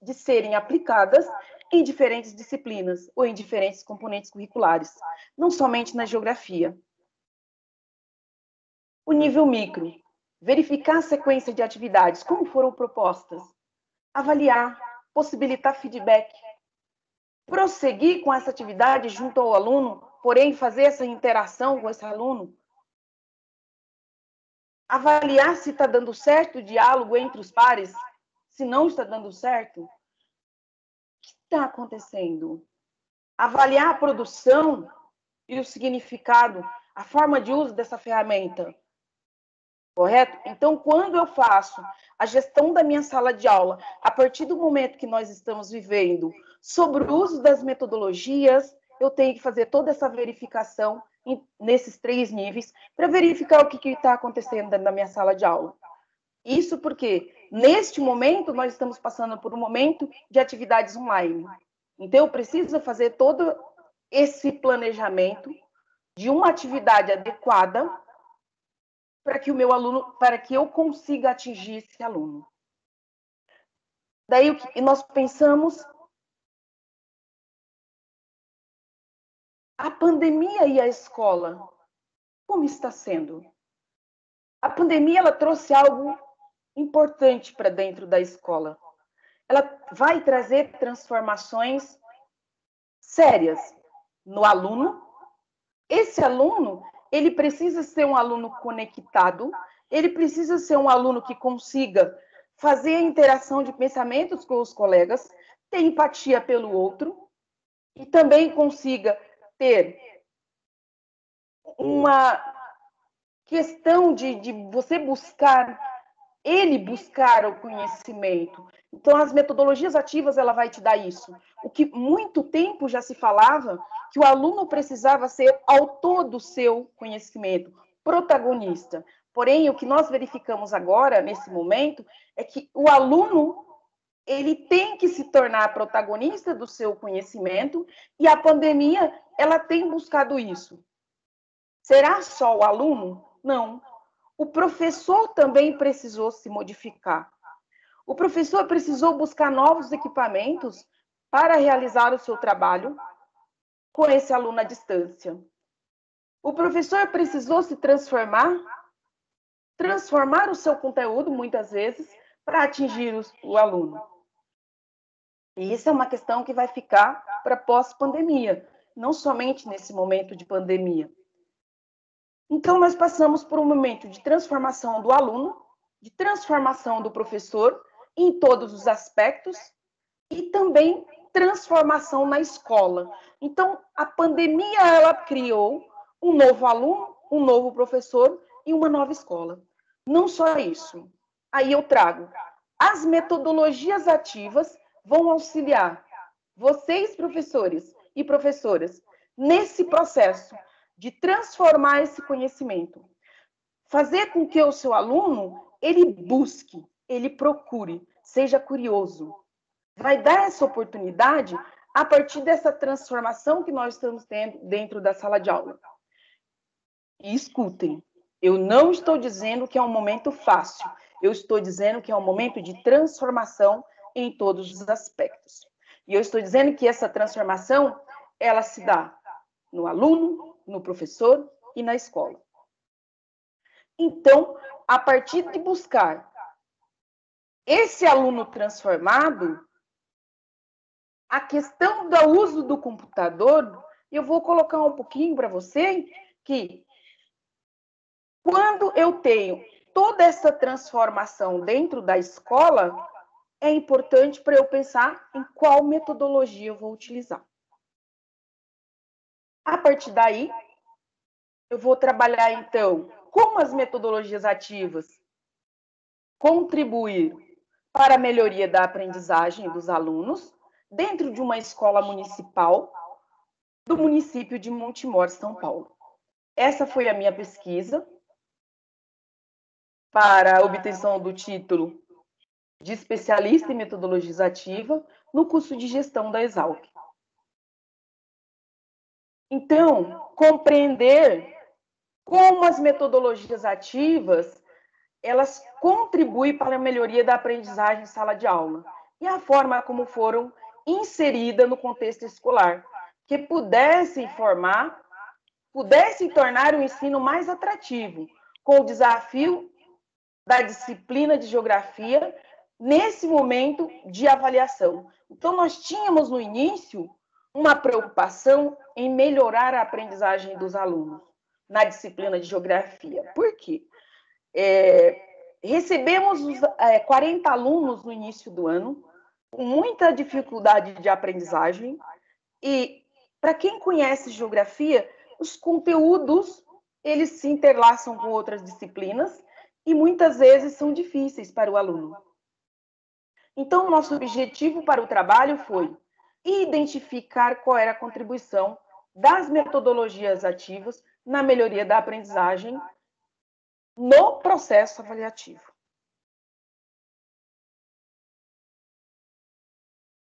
de serem aplicadas em diferentes disciplinas ou em diferentes componentes curriculares, não somente na geografia. O nível micro, verificar a sequência de atividades, como foram propostas, avaliar, possibilitar feedback, prosseguir com essa atividade junto ao aluno, porém fazer essa interação com esse aluno, avaliar se está dando certo o diálogo entre os pares, se não está dando certo, o que está acontecendo? Avaliar a produção e o significado, a forma de uso dessa ferramenta, correto? Então, quando eu faço a gestão da minha sala de aula, a partir do momento que nós estamos vivendo, sobre o uso das metodologias, eu tenho que fazer toda essa verificação nesses 3 níveis, para verificar o que está acontecendo na minha sala de aula. Isso porque, neste momento, nós estamos passando por um momento de atividades online. Então, eu preciso fazer todo esse planejamento de uma atividade adequada para que o meu aluno, para que eu consiga atingir esse aluno. Daí, o que nós pensamos, a pandemia e a escola, como está sendo? A pandemia, ela trouxe algo importante para dentro da escola. Ela vai trazer transformações sérias no aluno. Esse aluno, ele precisa ser um aluno conectado, ele precisa ser um aluno que consiga fazer a interação de pensamentos com os colegas, ter empatia pelo outro e também consiga ter uma questão de você buscar, ele buscar o conhecimento. Então, as metodologias ativas, ela vai te dar isso. O que muito tempo já se falava, que o aluno precisava ser autor do seu conhecimento, protagonista. Porém, o que nós verificamos agora, nesse momento, é que o aluno, ele tem que se tornar protagonista do seu conhecimento, e a pandemia, ela tem buscado isso. Será só o aluno? Não. O professor também precisou se modificar. O professor precisou buscar novos equipamentos para realizar o seu trabalho com esse aluno à distância. O professor precisou se transformar o seu conteúdo, muitas vezes, para atingir o aluno. E isso é uma questão que vai ficar para pós-pandemia, não somente nesse momento de pandemia. Então, nós passamos por um momento de transformação do aluno, de transformação do professor em todos os aspectos e também transformação na escola. Então, a pandemia, ela criou um novo aluno, um novo professor e uma nova escola. Não só isso. Aí eu trago. As metodologias ativas vão auxiliar vocês, professores e professoras, nesse processo de transformar esse conhecimento. Fazer com que o seu aluno, ele busque, ele procure, seja curioso. Vai dar essa oportunidade a partir dessa transformação que nós estamos tendo dentro da sala de aula. E escutem, eu não estou dizendo que é um momento fácil, eu estou dizendo que é um momento de transformação em todos os aspectos. E eu estou dizendo que essa transformação, ela se dá no aluno, no professor e na escola. Então, a partir de buscar esse aluno transformado, a questão do uso do computador, eu vou colocar um pouquinho para você, que quando eu tenho toda essa transformação dentro da escola, é importante para eu pensar em qual metodologia eu vou utilizar. A partir daí, eu vou trabalhar, então, como as metodologias ativas contribuir para a melhoria da aprendizagem dos alunos dentro de uma escola municipal do município de Montemor, São Paulo. Essa foi a minha pesquisa para a obtenção do título de especialista em metodologias ativas no curso de gestão da Exalc. Então, compreender como as metodologias ativas elas contribuem para a melhoria da aprendizagem em sala de aula e a forma como foram inseridas no contexto escolar, que pudessem tornar o ensino mais atrativo, com o desafio da disciplina de geografia nesse momento de avaliação. Então, nós tínhamos no início uma preocupação em melhorar a aprendizagem dos alunos na disciplina de geografia. Por quê? Recebemos 40 alunos no início do ano, com muita dificuldade de aprendizagem, e para quem conhece geografia, os conteúdos eles se interlaçam com outras disciplinas e muitas vezes são difíceis para o aluno. Então, nosso objetivo para o trabalho foi identificar qual era a contribuição das metodologias ativas na melhoria da aprendizagem no processo avaliativo.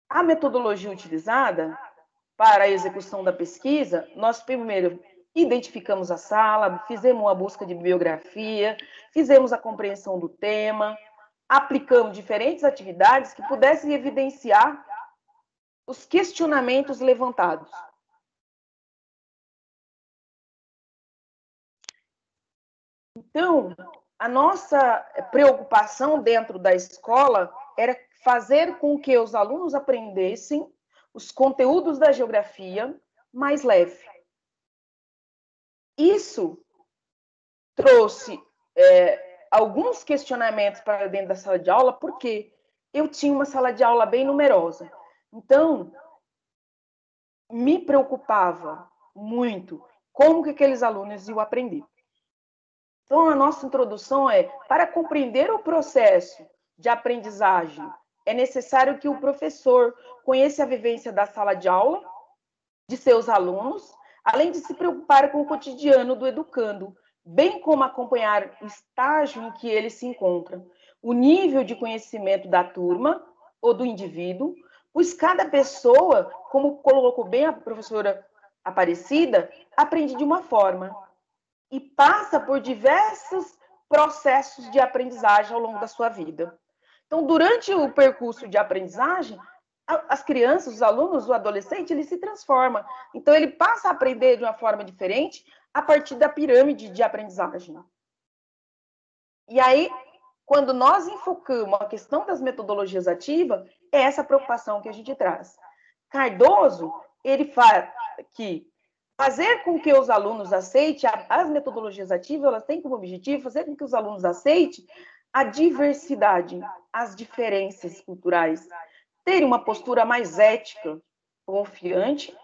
A metodologia utilizada para a execução da pesquisa, nós primeiro identificamos a sala, fizemos uma busca de bibliografia, fizemos a compreensão do tema, aplicamos diferentes atividades que pudessem evidenciar os questionamentos levantados. Então, a nossa preocupação dentro da escola era fazer com que os alunos aprendessem os conteúdos da geografia mais leve. Isso trouxe alguns questionamentos para dentro da sala de aula, porque eu tinha uma sala de aula bem numerosa. Então, me preocupava muito como que aqueles alunos iam aprender. Então, a nossa introdução para compreender o processo de aprendizagem, é necessário que o professor conheça a vivência da sala de aula, de seus alunos, além de se preocupar com o cotidiano do educando, bem como acompanhar o estágio em que ele se encontra, o nível de conhecimento da turma ou do indivíduo, pois cada pessoa, como colocou bem a professora Aparecida, aprende de uma forma e passa por diversos processos de aprendizagem ao longo da sua vida. Então, durante o percurso de aprendizagem, as crianças, os alunos, o adolescente, ele se transforma. Então, ele passa a aprender de uma forma diferente a partir da pirâmide de aprendizagem. E aí, quando nós enfocamos a questão das metodologias ativas, é essa preocupação que a gente traz. Cardoso, ele fala que fazer com que os alunos aceitem as metodologias ativas, elas têm como objetivo fazer com que os alunos aceitem a diversidade, as diferenças culturais, ter uma postura mais ética, confiante,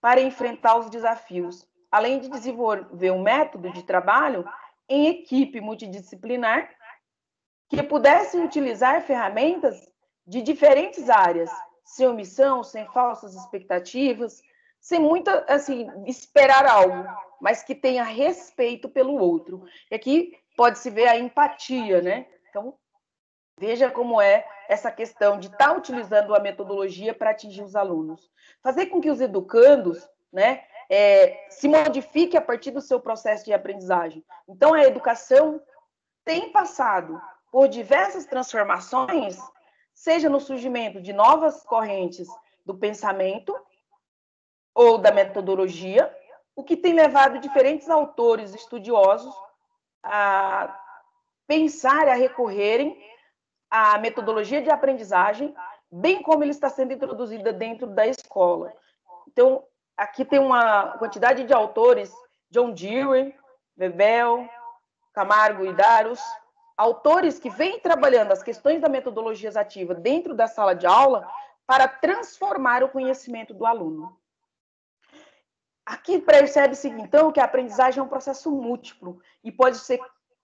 para enfrentar os desafios, além de desenvolver um método de trabalho em equipe multidisciplinar que pudessem utilizar ferramentas de diferentes áreas, sem omissão, sem falsas expectativas, sem muita, assim, esperar algo, mas que tenha respeito pelo outro. E aqui pode-se ver a empatia, né? Então, veja como é essa questão de estar utilizando a metodologia para atingir os alunos. Fazer com que os educandos, né, se modifique a partir do seu processo de aprendizagem. Então, a educação tem passado por diversas transformações, seja no surgimento de novas correntes do pensamento ou da metodologia, o que tem levado diferentes autores estudiosos a pensar, a recorrerem à metodologia de aprendizagem, bem como ele está sendo introduzida dentro da escola. Então, aqui tem uma quantidade de autores, John Dewey, Bebel, Camargo e Darus, autores que vêm trabalhando as questões da metodologia ativa dentro da sala de aula para transformar o conhecimento do aluno. Aqui percebe-se, então, que a aprendizagem é um processo múltiplo e pode ser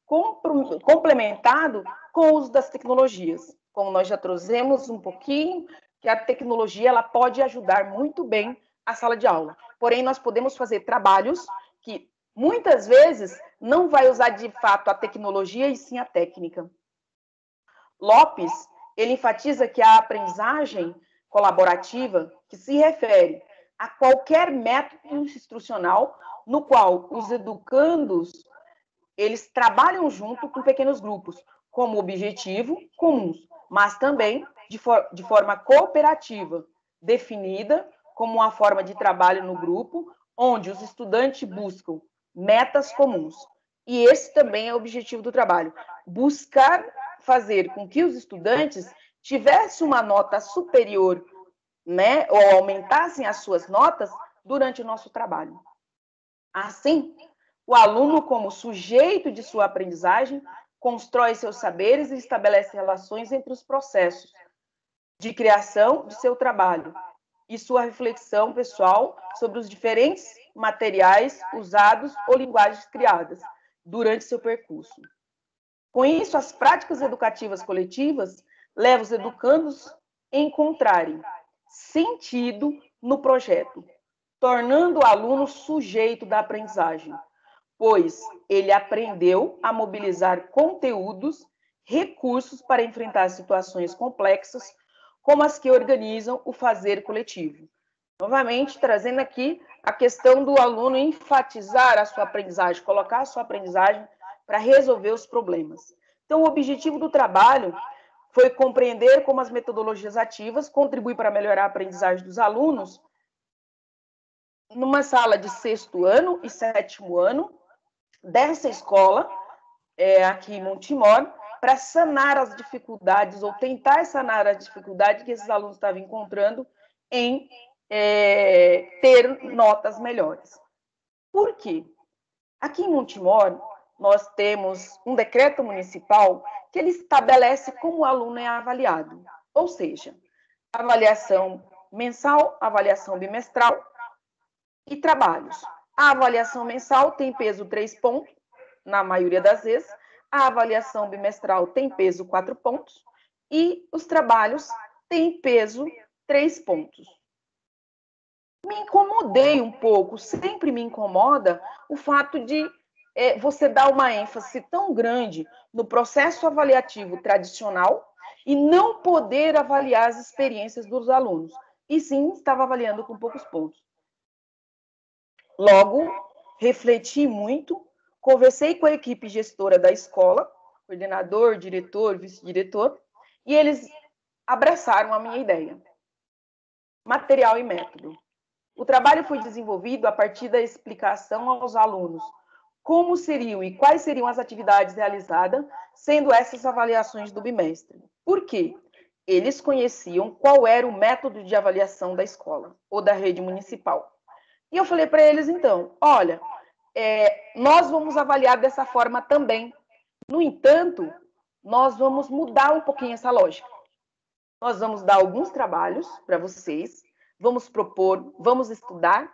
complementado com o uso das tecnologias. Como nós já trouxemos um pouquinho, que a tecnologia ela pode ajudar muito bem a sala de aula. Porém, nós podemos fazer trabalhos que, muitas vezes, não vai usar, de fato, a tecnologia e sim a técnica. Lopes, ele enfatiza que a aprendizagem colaborativa, que se refere a qualquer método instrucional no qual os educandos eles trabalham junto com pequenos grupos, como objetivo comuns, mas também de forma cooperativa, definida como uma forma de trabalho no grupo, onde os estudantes buscam metas comuns. E esse também é o objetivo do trabalho, buscar fazer com que os estudantes tivessem uma nota superior, né, ou aumentassem as suas notas durante o nosso trabalho. Assim, o aluno, como sujeito de sua aprendizagem, constrói seus saberes e estabelece relações entre os processos de criação de seu trabalho e sua reflexão pessoal sobre os diferentes materiais usados ou linguagens criadas durante seu percurso. Com isso, as práticas educativas coletivas levam os educandos a encontrarem sentido no projeto, tornando o aluno sujeito da aprendizagem, pois ele aprendeu a mobilizar conteúdos, recursos para enfrentar situações complexas, como as que organizam o fazer coletivo. Novamente, trazendo aqui a questão do aluno enfatizar a sua aprendizagem, colocar a sua aprendizagem para resolver os problemas. Então, o objetivo do trabalho foi compreender como as metodologias ativas contribuem para melhorar a aprendizagem dos alunos numa sala de 6º ano e 7º ano dessa escola, aqui em Montemor, para sanar as dificuldades, ou tentar sanar as dificuldades que esses alunos estavam encontrando em ter notas melhores. Por quê? Aqui em Montemor, nós temos um decreto municipal que ele estabelece como o aluno é avaliado, ou seja, avaliação mensal, avaliação bimestral e trabalhos. A avaliação mensal tem peso 3 pontos, na maioria das vezes, a avaliação bimestral tem peso 4 pontos e os trabalhos têm peso 3 pontos. Me incomodei um pouco, sempre me incomoda o fato de você dar uma ênfase tão grande no processo avaliativo tradicional e não poder avaliar as experiências dos alunos. E sim, estava avaliando com poucos pontos. Logo, refleti muito, conversei com a equipe gestora da escola, coordenador, diretor, vice-diretor, e eles abraçaram a minha ideia. Material e método. O trabalho foi desenvolvido a partir da explicação aos alunos como seriam e quais seriam as atividades realizadas, sendo essas avaliações do bimestre. Por quê? Eles conheciam qual era o método de avaliação da escola ou da rede municipal. E eu falei para eles, então, olha, nós vamos avaliar dessa forma também. No entanto, nós vamos mudar um pouquinho essa lógica. Nós vamos dar alguns trabalhos para vocês, vamos propor, vamos estudar,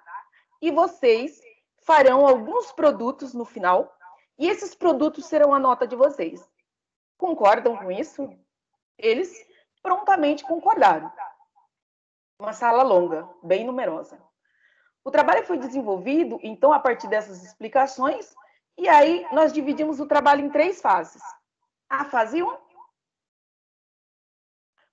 e vocês farão alguns produtos no final, e esses produtos serão a nota de vocês. Concordam com isso? Eles prontamente concordaram. Uma sala longa, bem numerosa. O trabalho foi desenvolvido, então, a partir dessas explicações, e aí nós dividimos o trabalho em 3 fases. A fase 1,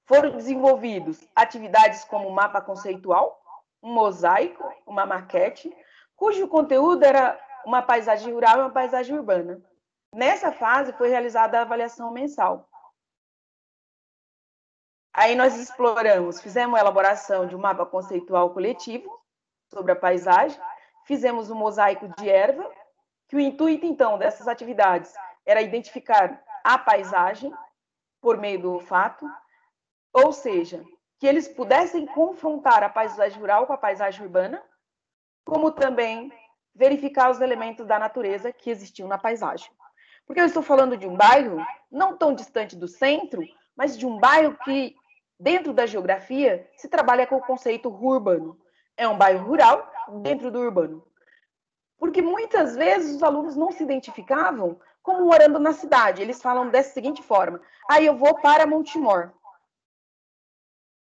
foram desenvolvidos atividades como um mapa conceitual, um mosaico, uma maquete, cujo conteúdo era uma paisagem rural e uma paisagem urbana. Nessa fase foi realizada a avaliação mensal. Aí nós exploramos, fizemos a elaboração de um mapa conceitual coletivo sobre a paisagem, fizemos um mosaico de erva, que o intuito, então, dessas atividades era identificar a paisagem por meio do olfato, ou seja, que eles pudessem confrontar a paisagem rural com a paisagem urbana, como também verificar os elementos da natureza que existiam na paisagem. Porque eu estou falando de um bairro não tão distante do centro, mas de um bairro que, dentro da geografia, se trabalha com o conceito urbano. É um bairro rural dentro do urbano. Porque muitas vezes os alunos não se identificavam como morando na cidade. Eles falam dessa seguinte forma: aí eu vou para Montemor.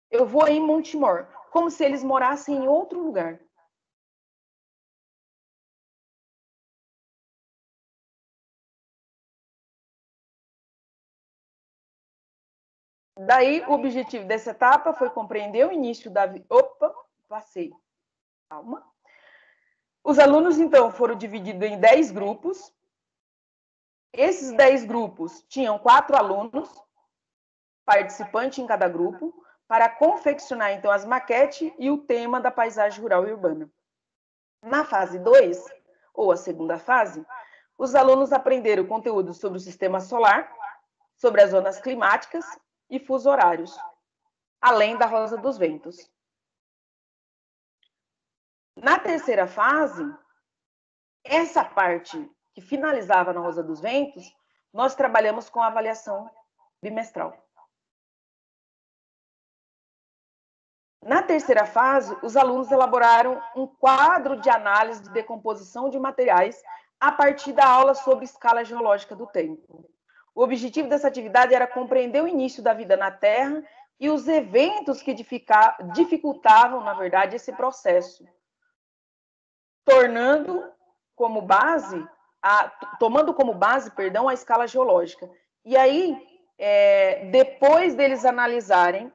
Eu vou em Montemor. Como se eles morassem em outro lugar. Daí, o objetivo dessa etapa foi compreender o início da... Opa, passei. Calma. Os alunos, então, foram divididos em 10 grupos. Esses 10 grupos tinham 4 alunos, participantes em cada grupo, para confeccionar, então, as maquetes e o tema da paisagem rural e urbana. Na fase 2, ou a segunda fase, os alunos aprenderam conteúdo sobre o sistema solar, sobre as zonas climáticas e fusos horários, além da Rosa dos Ventos. Na terceira fase, essa parte que finalizava na Rosa dos Ventos, nós trabalhamos com a avaliação bimestral. Na terceira fase, os alunos elaboraram um quadro de análise de decomposição de materiais a partir da aula sobre escala geológica do tempo. O objetivo dessa atividade era compreender o início da vida na Terra e os eventos que dificultavam, na verdade, esse processo, tomando como base a escala geológica. E aí, depois deles analisarem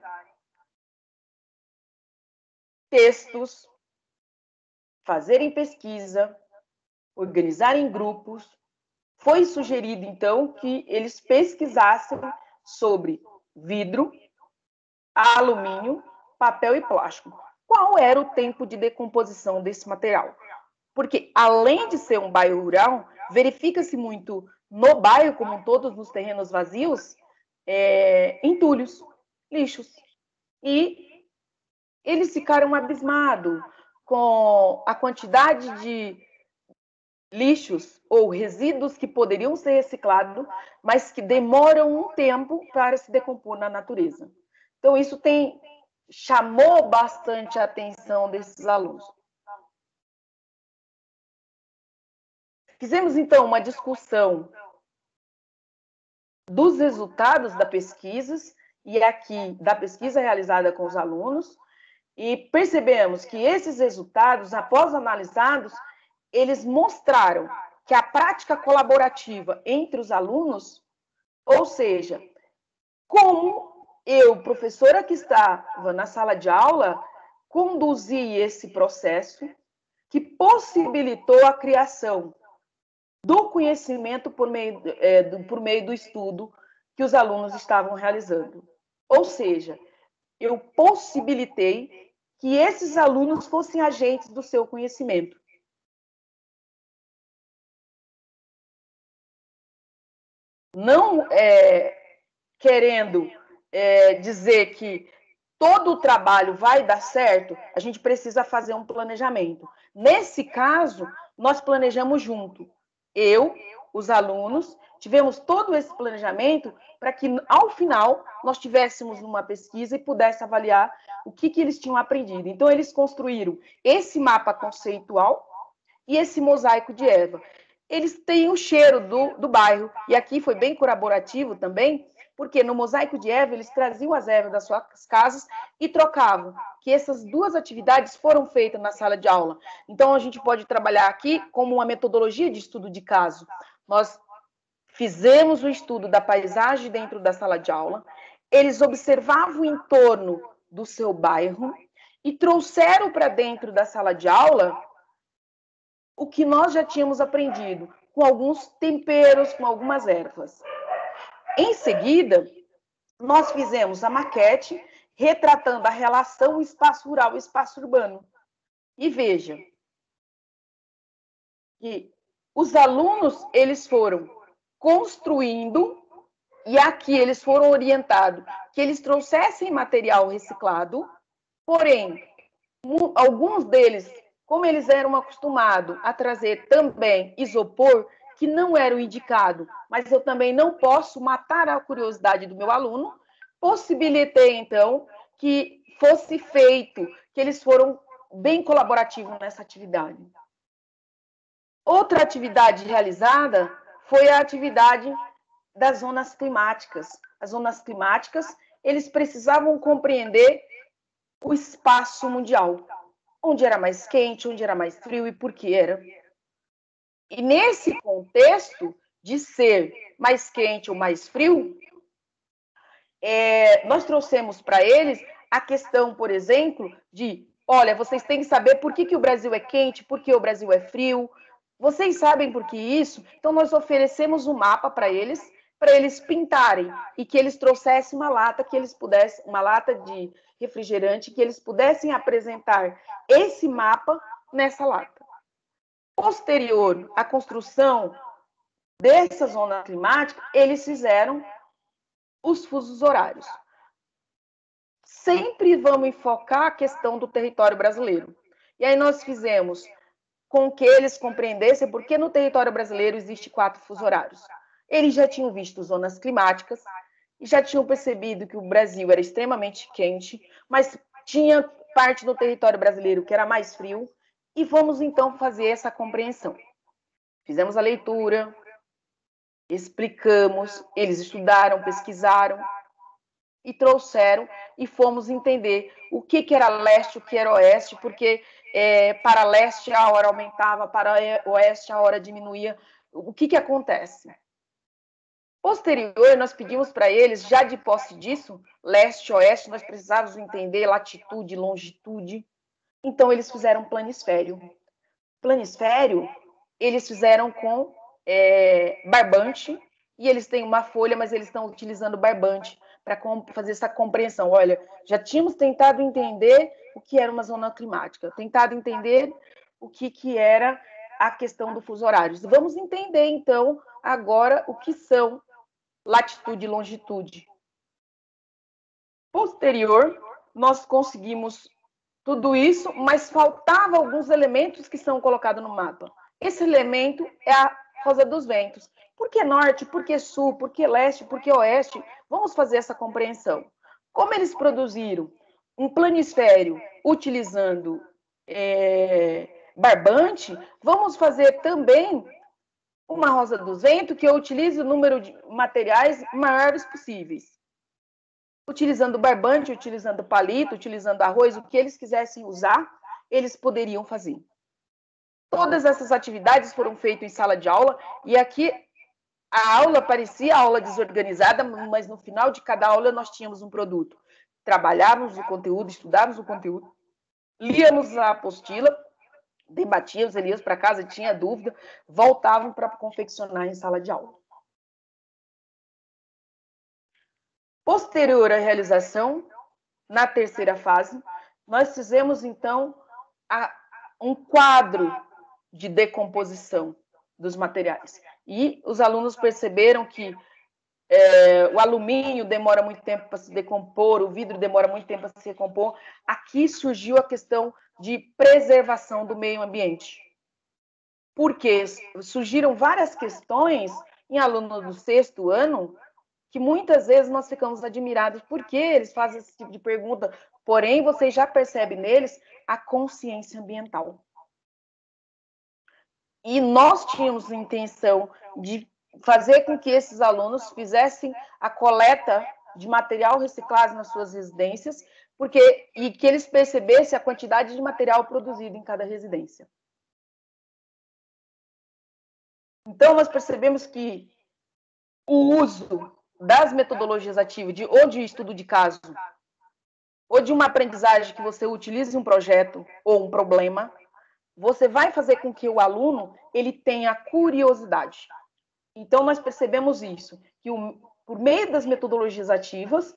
textos, fazerem pesquisa, organizarem grupos, foi sugerido, então, que eles pesquisassem sobre vidro, alumínio, papel e plástico. Qual era o tempo de decomposição desse material? Porque, além de ser um bairro rural, verifica-se muito no bairro, como todos nos terrenos vazios, entulhos, lixos. E eles ficaram abismados com a quantidade de lixos ou resíduos que poderiam ser reciclados, mas que demoram um tempo para se decompor na natureza. Então, isso chamou bastante a atenção desses alunos. Fizemos, então, uma discussão dos resultados da pesquisa, e aqui da pesquisa realizada com os alunos, e percebemos que esses resultados, após analisados, eles mostraram que a prática colaborativa entre os alunos, ou seja, como eu, professora que estava na sala de aula, conduzi esse processo que possibilitou a criação do conhecimento por meio do estudo que os alunos estavam realizando. Ou seja, eu possibilitei que esses alunos fossem agentes do seu conhecimento. Não querendo dizer que todo o trabalho vai dar certo, a gente precisa fazer um planejamento. Nesse caso, nós planejamos junto. Eu, os alunos, tivemos todo esse planejamento para que, ao final, nós tivéssemos uma pesquisa e pudesse avaliar o que eles tinham aprendido. Então, eles construíram esse mapa conceitual e esse mosaico de erva. Eles têm o cheiro do bairro, e aqui foi bem colaborativo também, porque no mosaico de erva eles traziam as ervas das suas casas e trocavam, que essas duas atividades foram feitas na sala de aula. Então, a gente pode trabalhar aqui como uma metodologia de estudo de caso. Nós fizemos o estudo da paisagem dentro da sala de aula, eles observavam o entorno do seu bairro e trouxeram para dentro da sala de aula o que nós já tínhamos aprendido, com alguns temperos, com algumas ervas. Em seguida, nós fizemos a maquete retratando a relação espaço rural e espaço urbano. E veja que os alunos, eles foram construindo, e aqui eles foram orientados que eles trouxessem material reciclado, porém, alguns deles, como eles eram acostumados a trazer também isopor, que não era o indicado, mas eu também não posso matar a curiosidade do meu aluno, possibilitei, então, que fosse feito, que eles foram bem colaborativos nessa atividade. Outra atividade realizada foi a atividade das zonas climáticas. As zonas climáticas, eles precisavam compreender o espaço mundial, onde era mais quente, onde era mais frio e por que era. E nesse contexto de ser mais quente ou mais frio, nós trouxemos para eles a questão, por exemplo, de, olha, vocês têm que saber por que o Brasil é quente, por que o Brasil é frio, vocês sabem por que isso? Então, nós oferecemos um mapa para eles pintarem, e que eles trouxessem uma lata, uma lata de refrigerante, que eles pudessem apresentar esse mapa nessa lata. Posterior à construção dessa zona climática, eles fizeram os fusos horários. Sempre vamos enfocar a questão do território brasileiro. E aí nós fizemos com que eles compreendessem por que no território brasileiro existe 4 fusos horários. Eles já tinham visto zonas climáticas e já tinham percebido que o Brasil era extremamente quente, mas tinha parte do território brasileiro que era mais frio, e vamos então fazer essa compreensão. Fizemos a leitura, explicamos, eles estudaram, pesquisaram e trouxeram, e fomos entender o que era leste, o que era oeste, porque para leste a hora aumentava, para oeste a hora diminuía. O que acontece? Posterior, nós pedimos para eles, já de posse disso, leste, oeste, nós precisávamos entender latitude, longitude. Então, eles fizeram planisfério. Planisfério, eles fizeram com barbante, e eles têm uma folha, mas eles estão utilizando barbante para fazer essa compreensão. Olha, já tínhamos tentado entender o que era uma zona climática, tentado entender o que era a questão do fuso horário. Vamos entender, então, agora o que são latitude e longitude. Posterior, nós conseguimos tudo isso, mas faltavam alguns elementos que são colocados no mapa. Esse elemento é a rosa dos ventos. Por que norte? Por que sul? Por que leste? Por que oeste? Vamos fazer essa compreensão. Como eles produziram um planisfério utilizando barbante, vamos fazer também uma rosa dos ventos que utilize o número de materiais maiores possíveis. Utilizando barbante, utilizando palito, utilizando arroz, o que eles quisessem usar, eles poderiam fazer. Todas essas atividades foram feitas em sala de aula, e aqui a aula parecia aula desorganizada, mas no final de cada aula nós tínhamos um produto. Trabalhávamos o conteúdo, estudávamos o conteúdo, líamos a apostila, debatíamos, íamos para casa, tinha dúvida, voltavam para confeccionar em sala de aula. Posterior à realização, na terceira fase, nós fizemos, então, um quadro de decomposição dos materiais. E os alunos perceberam que o alumínio demora muito tempo para se decompor, o vidro demora muito tempo para se decompor. Aqui surgiu a questão de preservação do meio ambiente. Porque surgiram várias questões em alunos do 6º ano, que muitas vezes nós ficamos admirados porque eles fazem esse tipo de pergunta, porém você já percebe neles a consciência ambiental. E nós tínhamos a intenção de fazer com que esses alunos fizessem a coleta de material reciclado nas suas residências, e que eles percebessem a quantidade de material produzido em cada residência. Então, nós percebemos que o uso das metodologias ativas, ou de estudo de caso, ou de uma aprendizagem que você utilize um projeto ou um problema, você vai fazer com que o aluno ele tenha curiosidade. Então, nós percebemos isso, que por meio das metodologias ativas,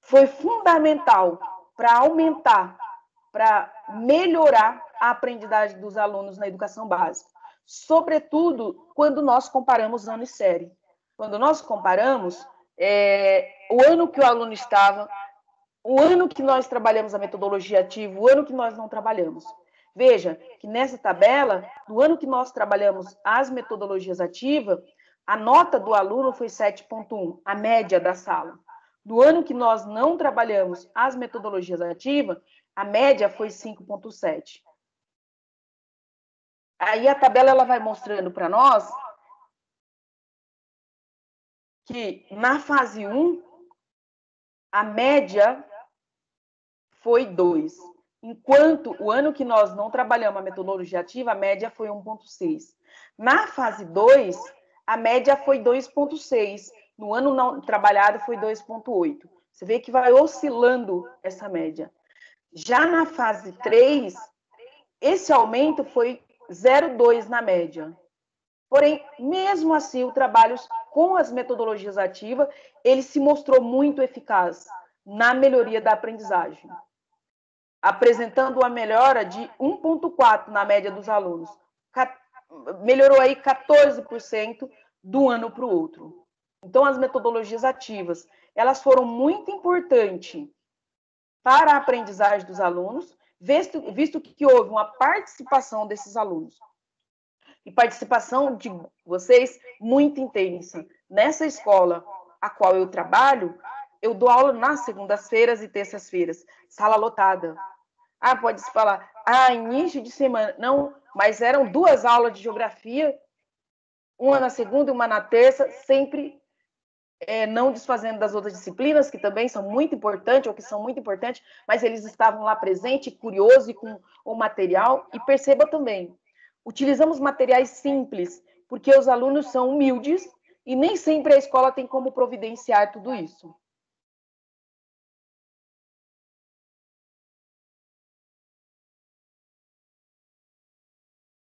foi fundamental para aumentar, para melhorar a aprendizagem dos alunos na educação básica. Sobretudo, quando nós comparamos ano e série. Quando nós comparamos o ano que o aluno estava, o ano que nós trabalhamos a metodologia ativa, o ano que nós não trabalhamos. Veja que nessa tabela, no ano que nós trabalhamos as metodologias ativas, a nota do aluno foi 7,1, a média da sala. No ano que nós não trabalhamos as metodologias ativas, a média foi 5,7. Aí a tabela ela vai mostrando para nós que na fase 1, a média foi 2. Enquanto o ano que nós não trabalhamos a metodologia ativa, a média foi 1,6. Na fase 2, a média foi 2,6. No ano não trabalhado, foi 2,8. Você vê que vai oscilando essa média. Já na fase 3, esse aumento foi 0,2 na média. Porém, mesmo assim, o trabalho com as metodologias ativas, ele se mostrou muito eficaz na melhoria da aprendizagem, apresentando uma melhora de 1,4 na média dos alunos. Melhorou aí 14% do ano para o outro. Então, as metodologias ativas, elas foram muito importantes para a aprendizagem dos alunos, visto que houve uma participação desses alunos. E participação de vocês muito intensa. Nessa escola a qual eu trabalho, eu dou aula nas segundas-feiras e terças-feiras, sala lotada. Pode-se falar, início de semana. Não, mas eram 2 aulas de geografia, uma na segunda e uma na terça, sempre não desfazendo das outras disciplinas, que também são muito importantes, ou que são muito importantes, mas eles estavam lá presentes, curiosos e com o material. E perceba também, utilizamos materiais simples, porque os alunos são humildes e nem sempre a escola tem como providenciar tudo isso.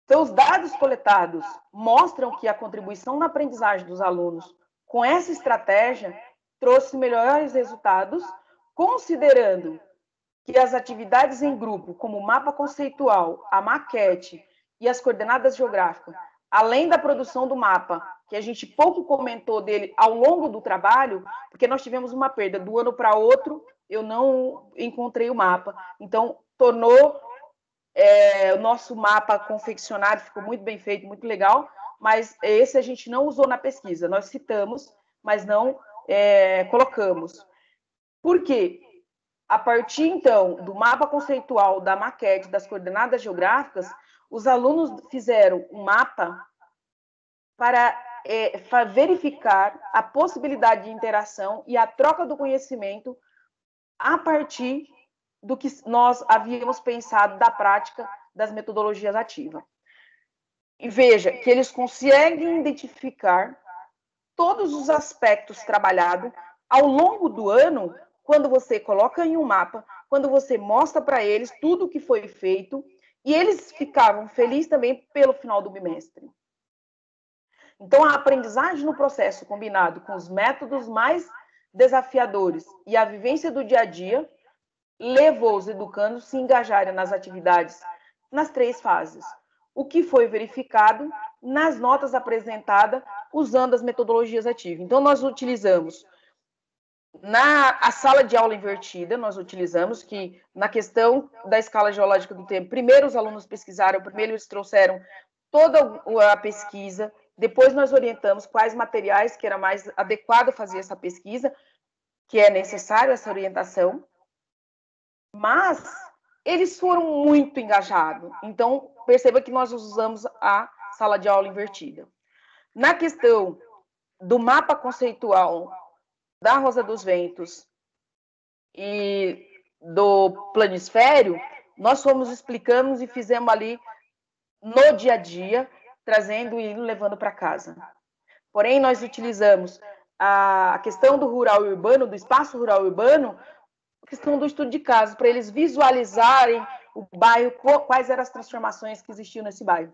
Então, os dados coletados mostram que a contribuição na aprendizagem dos alunos com essa estratégia trouxe melhores resultados, considerando que as atividades em grupo, como o mapa conceitual, a maquete e as coordenadas geográficas, além da produção do mapa, que a gente pouco comentou dele ao longo do trabalho, porque nós tivemos uma perda do ano para outro, eu não encontrei o mapa. Então, tornou o nosso mapa confeccionado, ficou muito bem feito, muito legal, mas esse a gente não usou na pesquisa. Nós citamos, mas não colocamos. Por quê? A partir, então, do mapa conceitual, da maquete, das coordenadas geográficas, os alunos fizeram um mapa para verificar a possibilidade de interação e a troca do conhecimento a partir do que nós havíamos pensado da prática das metodologias ativas. E veja que eles conseguem identificar todos os aspectos trabalhados ao longo do ano, quando você coloca em um mapa, quando você mostra para eles tudo o que foi feito, e eles ficavam felizes também pelo final do bimestre. Então, a aprendizagem no processo combinado com os métodos mais desafiadores e a vivência do dia a dia levou os educandos a se engajarem nas atividades nas 3 fases, o que foi verificado nas notas apresentadas usando as metodologias ativas. Então, nós utilizamos a sala de aula invertida, nós utilizamos que na questão da escala geológica do tempo, primeiro os alunos pesquisaram, primeiro eles trouxeram toda a pesquisa, depois nós orientamos quais materiais que era mais adequado fazer essa pesquisa, que é necessário essa orientação, mas eles foram muito engajados. Então, perceba que nós usamos a sala de aula invertida. Na questão do mapa conceitual da Rosa dos Ventos e do planisfério, nós fomos explicando e fizemos ali no dia a dia, trazendo e levando para casa. Porém, nós utilizamos a questão do rural e urbano, do espaço rural e urbano, a questão do estudo de caso, para eles visualizarem o bairro, quais eram as transformações que existiam nesse bairro.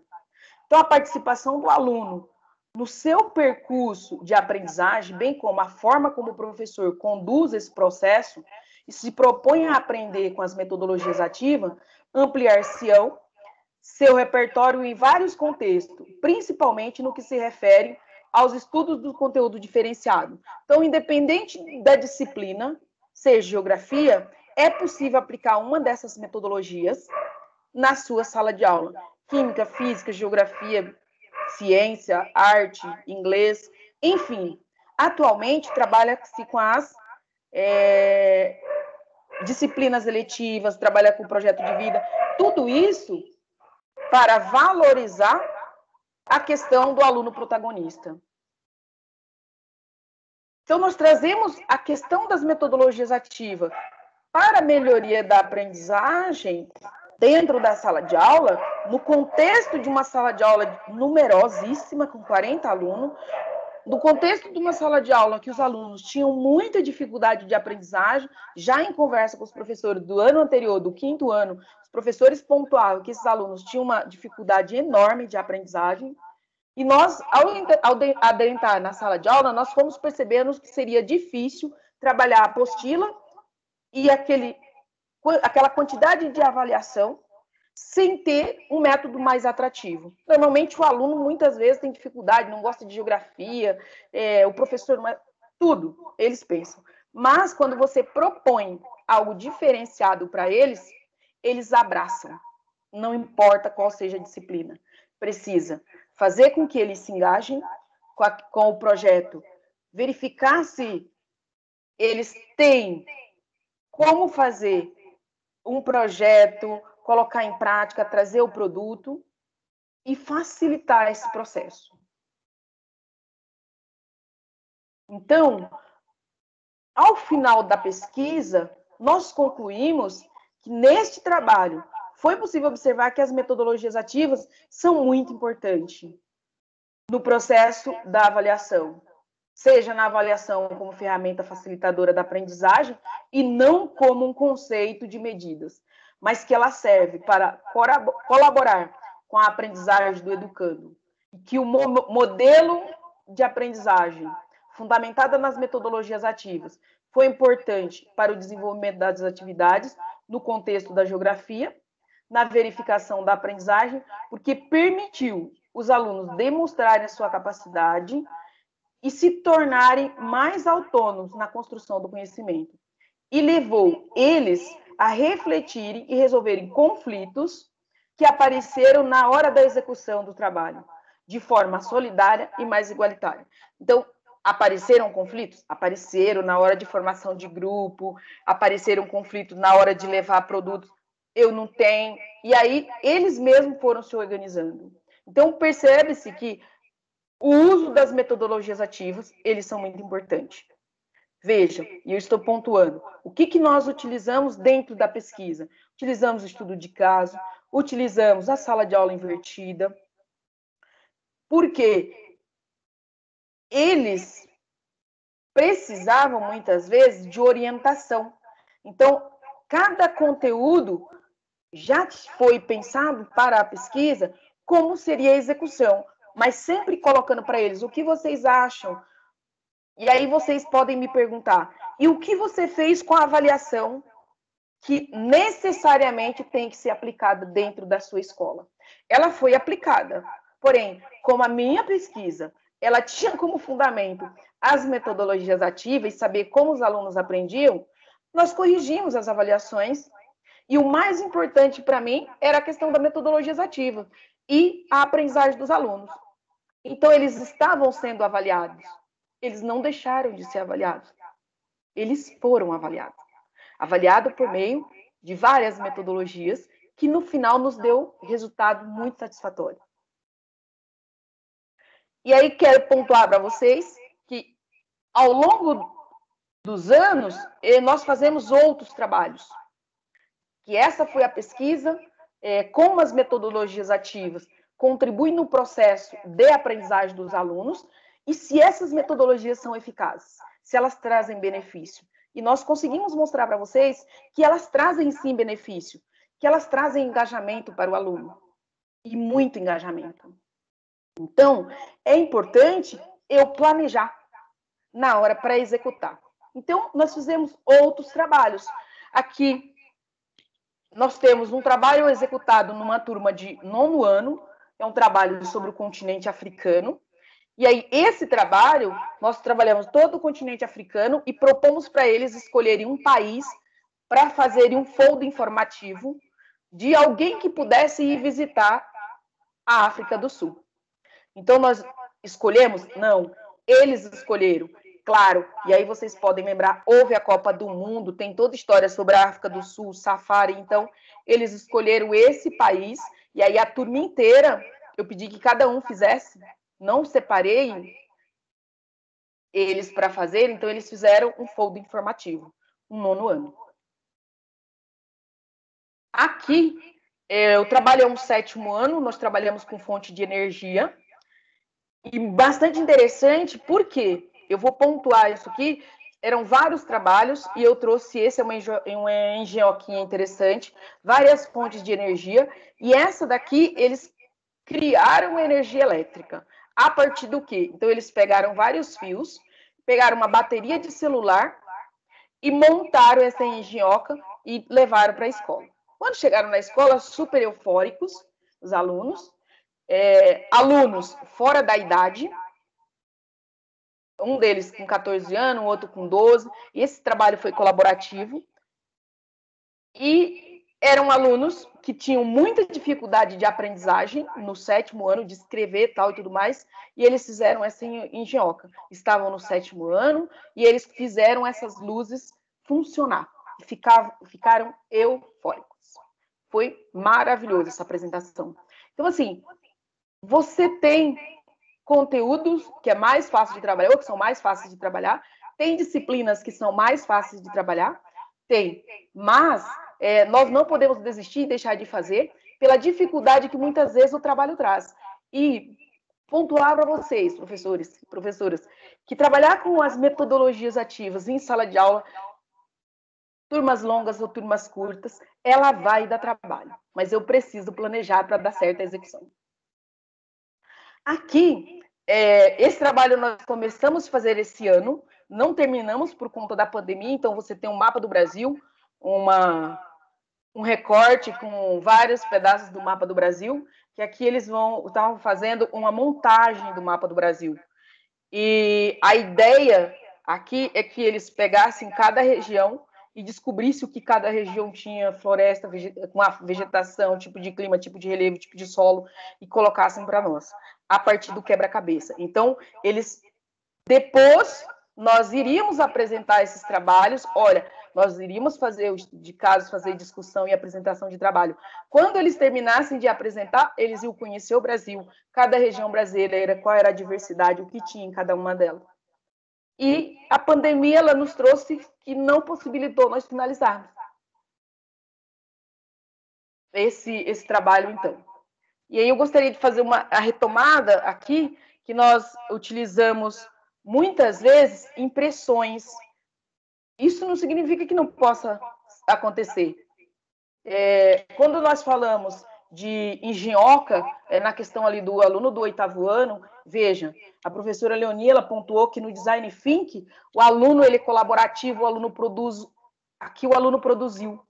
Então, a participação do aluno no seu percurso de aprendizagem, bem como a forma como o professor conduz esse processo e se propõe a aprender com as metodologias ativas, ampliar-se-ão seu repertório em vários contextos, principalmente no que se refere aos estudos do conteúdo diferenciado. Então, independente da disciplina, seja geografia, é possível aplicar uma dessas metodologias na sua sala de aula. Química, física, geografia, ciência, arte, inglês, enfim. Atualmente, trabalha-se com as disciplinas eletivas, trabalha com o projeto de vida, tudo isso para valorizar a questão do aluno protagonista. Então, nós trazemos a questão das metodologias ativas para a melhoria da aprendizagem dentro da sala de aula, no contexto de uma sala de aula numerosíssima, com 40 alunos, no contexto de uma sala de aula que os alunos tinham muita dificuldade de aprendizagem, já em conversa com os professores do ano anterior, do 5º ano, os professores pontuavam que esses alunos tinham uma dificuldade enorme de aprendizagem, e nós, ao adentrar na sala de aula, nós fomos percebendo que seria difícil trabalhar a apostila e aquela quantidade de avaliação sem ter um método mais atrativo. Normalmente, o aluno, muitas vezes, tem dificuldade, não gosta de geografia, o professor não é... Tudo, eles pensam. Mas, quando você propõe algo diferenciado para eles, eles abraçam. Não importa qual seja a disciplina. Precisa fazer com que eles se engajem com o projeto, verificar se eles têm como fazer um projeto, colocar em prática, trazer o produto e facilitar esse processo. Então, ao final da pesquisa, nós concluímos que neste trabalho foi possível observar que as metodologias ativas são muito importantes no processo da avaliação, seja na avaliação como ferramenta facilitadora da aprendizagem e não como um conceito de medidas, mas que ela serve para colaborar com a aprendizagem do educando, e que o modelo de aprendizagem fundamentada nas metodologias ativas foi importante para o desenvolvimento das atividades no contexto da geografia, na verificação da aprendizagem, porque permitiu os alunos demonstrarem a sua capacidade e se tornarem mais autônomos na construção do conhecimento. E levou eles a refletirem e resolverem conflitos que apareceram na hora da execução do trabalho, de forma solidária e mais igualitária. Então, apareceram conflitos? Apareceram na hora de formação de grupo, apareceram conflitos na hora de levar produtos. Eu não tenho. E aí, eles mesmos foram se organizando. Então, percebe-se que o uso das metodologias ativas, eles são muito importantes. Veja, e eu estou pontuando, o que nós utilizamos dentro da pesquisa? Utilizamos o estudo de caso, utilizamos a sala de aula invertida, porque eles precisavam, muitas vezes, de orientação. Então, cada conteúdo já foi pensado para a pesquisa como seria a execução, mas sempre colocando para eles o que vocês acham. E aí vocês podem me perguntar, e o que você fez com a avaliação que necessariamente tem que ser aplicada dentro da sua escola? Ela foi aplicada, porém, como a minha pesquisa, ela tinha como fundamento as metodologias ativas e saber como os alunos aprendiam, nós corrigimos as avaliações. E o mais importante para mim era a questão da metodologias ativas e a aprendizagem dos alunos. Então, eles estavam sendo avaliados. Eles não deixaram de ser avaliados. Eles foram avaliados. Avaliado por meio de várias metodologias que, no final, nos deu resultado muito satisfatório. E aí, quero pontuar para vocês que, ao longo dos anos, nós fazemos outros trabalhos. Que essa foi a pesquisa, como as metodologias ativas contribuem no processo de aprendizagem dos alunos e se essas metodologias são eficazes, se elas trazem benefício. E nós conseguimos mostrar para vocês que elas trazem sim benefício, que elas trazem engajamento para o aluno, e muito engajamento. Então, é importante eu planejar na hora para executar. Então, nós fizemos outros trabalhos. Aqui, nós temos um trabalho executado numa turma de 9º ano, é um trabalho sobre o continente africano. E aí, esse trabalho, nós trabalhamos todo o continente africano e propomos para eles escolherem um país para fazerem um folder informativo de alguém que pudesse ir visitar a África do Sul. Então, nós escolhemos? Não. Eles escolheram. Claro, e aí vocês podem lembrar, houve a Copa do Mundo, tem toda a história sobre a África do Sul, safari, então eles escolheram esse país, e aí a turma inteira, eu pedi que cada um fizesse, não separei eles para fazer, então eles fizeram um folder informativo, um 9º ano. Aqui, o trabalho é um 7º ano, nós trabalhamos com fonte de energia, e bastante interessante, porque eu vou pontuar isso aqui, eram vários trabalhos, e eu trouxe, esse é uma engenhoquinha interessante, várias fontes de energia, e essa daqui, eles criaram energia elétrica. A partir do quê? Então, eles pegaram vários fios, pegaram uma bateria de celular e montaram essa engenhoca e levaram para a escola. Quando chegaram na escola, super eufóricos, os alunos, alunos fora da idade, um deles com 14 anos, o outro com 12, e esse trabalho foi colaborativo, e eram alunos que tinham muita dificuldade de aprendizagem no 7º ano, de escrever tal e tudo mais, e eles fizeram essa engenhoca. Estavam no 7º ano, e eles fizeram essas luzes funcionar, e ficaram eufóricos. Foi maravilhoso essa apresentação. Então, assim, você tem conteúdos que é mais fácil de trabalhar, ou que são mais fáceis de trabalhar, tem disciplinas que são mais fáceis de trabalhar, tem, mas nós não podemos desistir e deixar de fazer pela dificuldade que muitas vezes o trabalho traz. E pontuar para vocês, professores e professoras, que trabalhar com as metodologias ativas em sala de aula, turmas longas ou turmas curtas, ela vai dar trabalho, mas eu preciso planejar para dar certa execução. Aqui, esse trabalho nós começamos a fazer esse ano, não terminamos por conta da pandemia, então você tem um mapa do Brasil, um recorte com vários pedaços do mapa do Brasil, que aqui eles estavam fazendo uma montagem do mapa do Brasil. E a ideia aqui é que eles pegassem cada região e descobrissem o que cada região tinha, floresta, com a vegetação, tipo de clima, tipo de relevo, tipo de solo, e colocassem para nós, a partir do quebra-cabeça. Então, depois, nós iríamos apresentar esses trabalhos, olha, nós iríamos fazer discussão e apresentação de trabalho. Quando eles terminassem de apresentar, eles iam conhecer o Brasil, cada região brasileira, qual era a diversidade, o que tinha em cada uma delas. E a pandemia, ela nos trouxe que não possibilitou nós finalizarmos esse trabalho, então. E aí eu gostaria de fazer a retomada aqui, que nós utilizamos muitas vezes impressões. Isso não significa que não possa acontecer. Quando nós falamos de engenhoca, na questão ali do aluno do 8º ano, veja, a professora Leonie, ela pontuou que no Design Think, o aluno ele é colaborativo, o aluno produz, aqui o aluno produziu.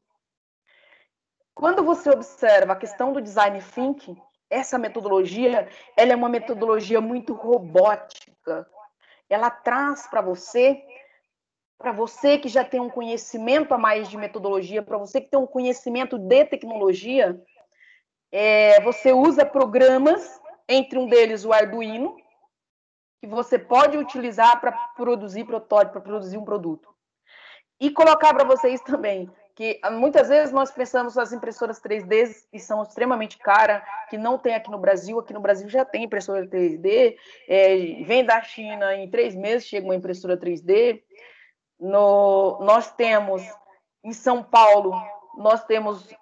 Quando você observa a questão do Design Think, essa metodologia, ela é uma metodologia muito robótica. Ela traz para você que já tem um conhecimento a mais de metodologia, para você que tem um conhecimento de tecnologia, você usa programas, entre um deles o Arduino, que você pode utilizar para produzir protótipo, para produzir um produto. E colocar para vocês também, que muitas vezes nós pensamos nas impressoras 3D que são extremamente caras, que não tem aqui no Brasil. Aqui no Brasil já tem impressora 3D, vem da China, em 3 meses chega uma impressora 3D. Nós temos, em São Paulo, nós temos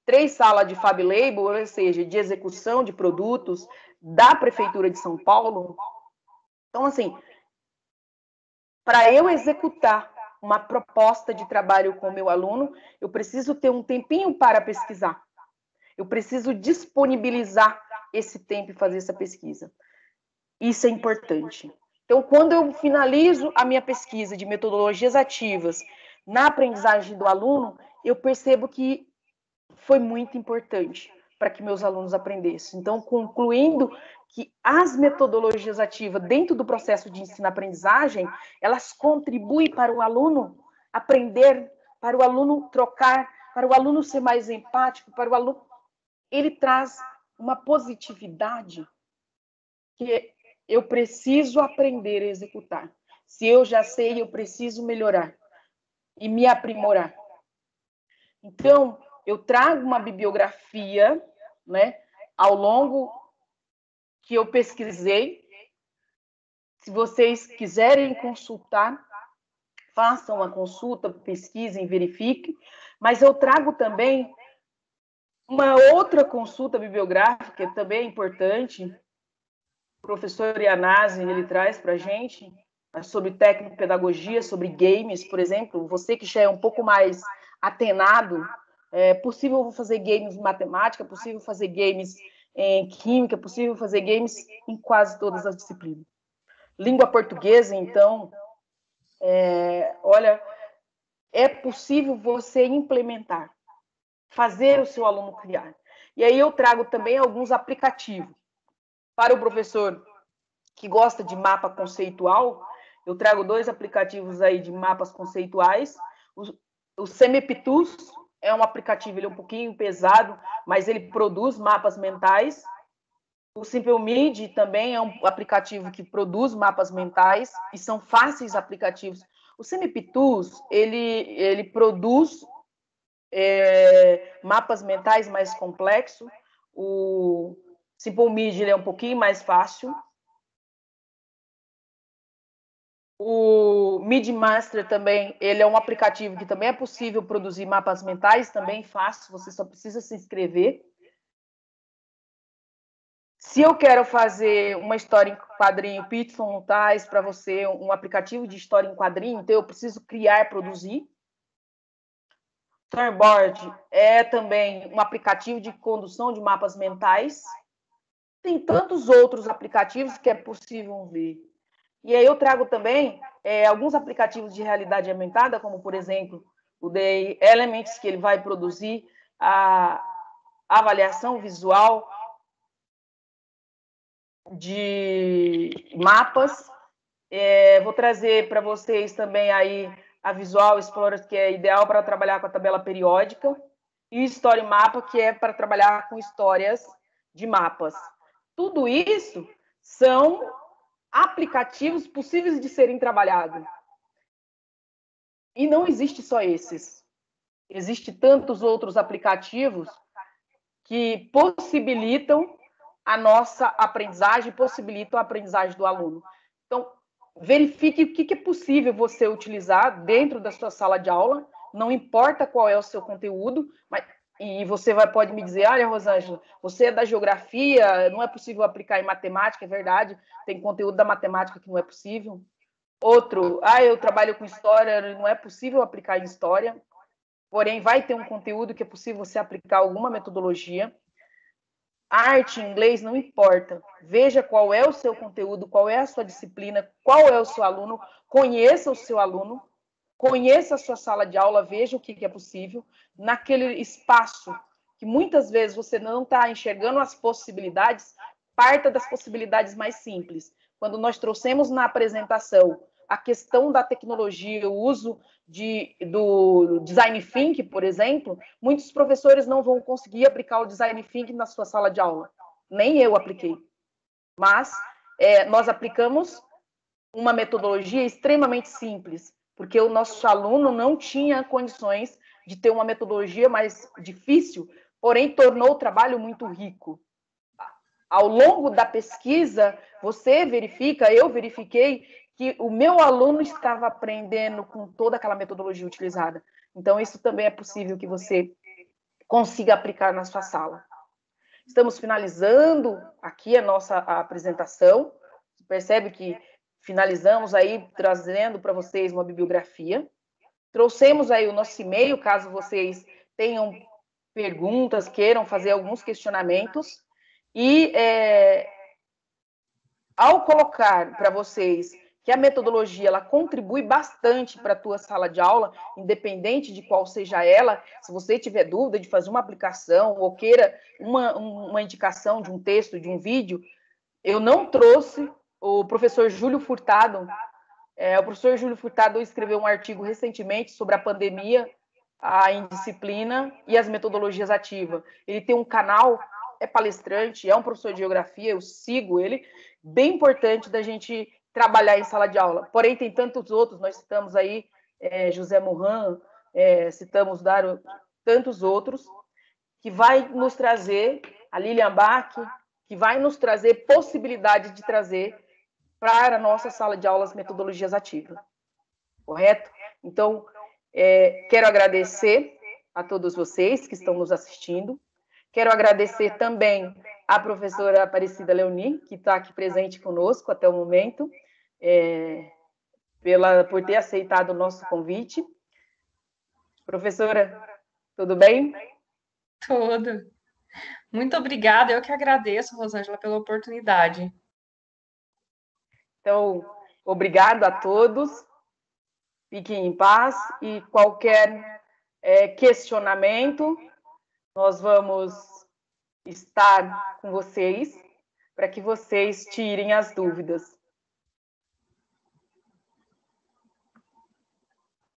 3 salas de Fab Label, ou seja, de execução de produtos da Prefeitura de São Paulo. Então, assim, para eu executar uma proposta de trabalho com o meu aluno, eu preciso ter um tempinho para pesquisar. Eu preciso disponibilizar esse tempo e fazer essa pesquisa. Isso é importante. Então, quando eu finalizo a minha pesquisa de metodologias ativas na aprendizagem do aluno, eu percebo que foi muito importante para que meus alunos aprendessem. Então, concluindo que as metodologias ativas dentro do processo de ensino-aprendizagem, elas contribuem para o aluno aprender, para o aluno trocar, para o aluno ser mais empático, para o aluno... Ele traz uma positividade que eu preciso aprender a executar. Se eu já sei, eu preciso melhorar e me aprimorar. Então, eu trago uma bibliografia, né, ao longo que eu pesquisei. Se vocês quiserem consultar, façam a consulta, pesquisem, verifiquem. Mas eu trago também uma outra consulta bibliográfica, que também é importante. O professor Ianazzi, ele traz para a gente sobre tecnopedagogia, sobre games, por exemplo. Você que já é um pouco mais atenado, é possível fazer games em matemática, é possível fazer games em química, é possível fazer games em quase todas as disciplinas. Língua portuguesa, então, olha, é possível você implementar, fazer o seu aluno criar. E aí eu trago também alguns aplicativos. Para o professor que gosta de mapa conceitual, eu trago 2 aplicativos aí de mapas conceituais. O Semiptus é um aplicativo, ele é um pouquinho pesado, mas ele produz mapas mentais. O SimpleMid também é um aplicativo que produz mapas mentais e são fáceis aplicativos. O Semiptus, ele produz mapas mentais mais complexos. O SimpleMid, ele é um pouquinho mais fácil. O MidMaster também, ele é um aplicativo que também é possível produzir mapas mentais, também fácil, você só precisa se inscrever. Se eu quero fazer uma história em quadrinho, Python traz para você um aplicativo de história em quadrinho, então eu preciso criar, produzir. Storyboard é também um aplicativo de condução de mapas mentais. Tem tantos outros aplicativos que é possível ver. E aí eu trago também alguns aplicativos de realidade aumentada, como, por exemplo, o The Elements, que ele vai produzir a avaliação visual de mapas. Vou trazer para vocês também aí a Visual Explorer, que é ideal para trabalhar com a tabela periódica, e o Story Mapa, que é para trabalhar com histórias de mapas. Tudo isso são aplicativos possíveis de serem trabalhados. E não existe só esses. Existem tantos outros aplicativos que possibilitam a nossa aprendizagem, possibilitam a aprendizagem do aluno. Então, verifique o que é possível você utilizar dentro da sua sala de aula, não importa qual é o seu conteúdo, e você pode me dizer, olha, Rosângela, você é da geografia, não é possível aplicar em matemática, é verdade, tem conteúdo da matemática que não é possível. Outro, eu trabalho com história, não é possível aplicar em história, porém vai ter um conteúdo que é possível você aplicar alguma metodologia. Arte, inglês, não importa. Veja qual é o seu conteúdo, qual é a sua disciplina, qual é o seu aluno, conheça o seu aluno, conheça a sua sala de aula, veja o que é possível naquele espaço que muitas vezes você não está enxergando as possibilidades, parta das possibilidades mais simples. Quando nós trouxemos na apresentação a questão da tecnologia, o uso do Design Thinking, por exemplo, muitos professores não vão conseguir aplicar o Design Thinking na sua sala de aula. Nem eu apliquei. Mas nós aplicamos uma metodologia extremamente simples, porque o nosso aluno não tinha condições de ter uma metodologia mais difícil, porém tornou o trabalho muito rico. Ao longo da pesquisa, você verifica, eu verifiquei, que o meu aluno estava aprendendo com toda aquela metodologia utilizada. Então, isso também é possível que você consiga aplicar na sua sala. Estamos finalizando aqui a nossa apresentação. Você percebe que finalizamos aí trazendo para vocês uma bibliografia. Trouxemos aí o nosso e-mail, caso vocês tenham perguntas, queiram fazer alguns questionamentos. E ao colocar para vocês que a metodologia ela contribui bastante para a tua sala de aula, independente de qual seja ela, se você tiver dúvida de fazer uma aplicação ou queira uma indicação de um texto, de um vídeo, eu não trouxe o professor Júlio Furtado. O professor Júlio Furtado escreveu um artigo recentemente sobre a pandemia, a indisciplina e as metodologias ativas. Ele tem um canal, é palestrante, é um professor de geografia, eu sigo ele, bem importante da gente trabalhar em sala de aula. Porém, tem tantos outros, nós citamos aí José Morin, citamos Dário, tantos outros, que vai nos trazer, a Lilian Bach, que vai nos trazer possibilidade de trazer para a nossa sala de aulas metodologias ativas. Correto? Então, quero agradecer a todos vocês que estão nos assistindo. Quero agradecer também à professora Aparecida Leoni, que está aqui presente conosco até o momento, por ter aceitado o nosso convite. Professora, tudo bem? Tudo. Muito obrigada, eu que agradeço, Rosângela, pela oportunidade. Então, obrigado a todos, fiquem em paz e qualquer questionamento, nós vamos estar com vocês para que vocês tirem as dúvidas.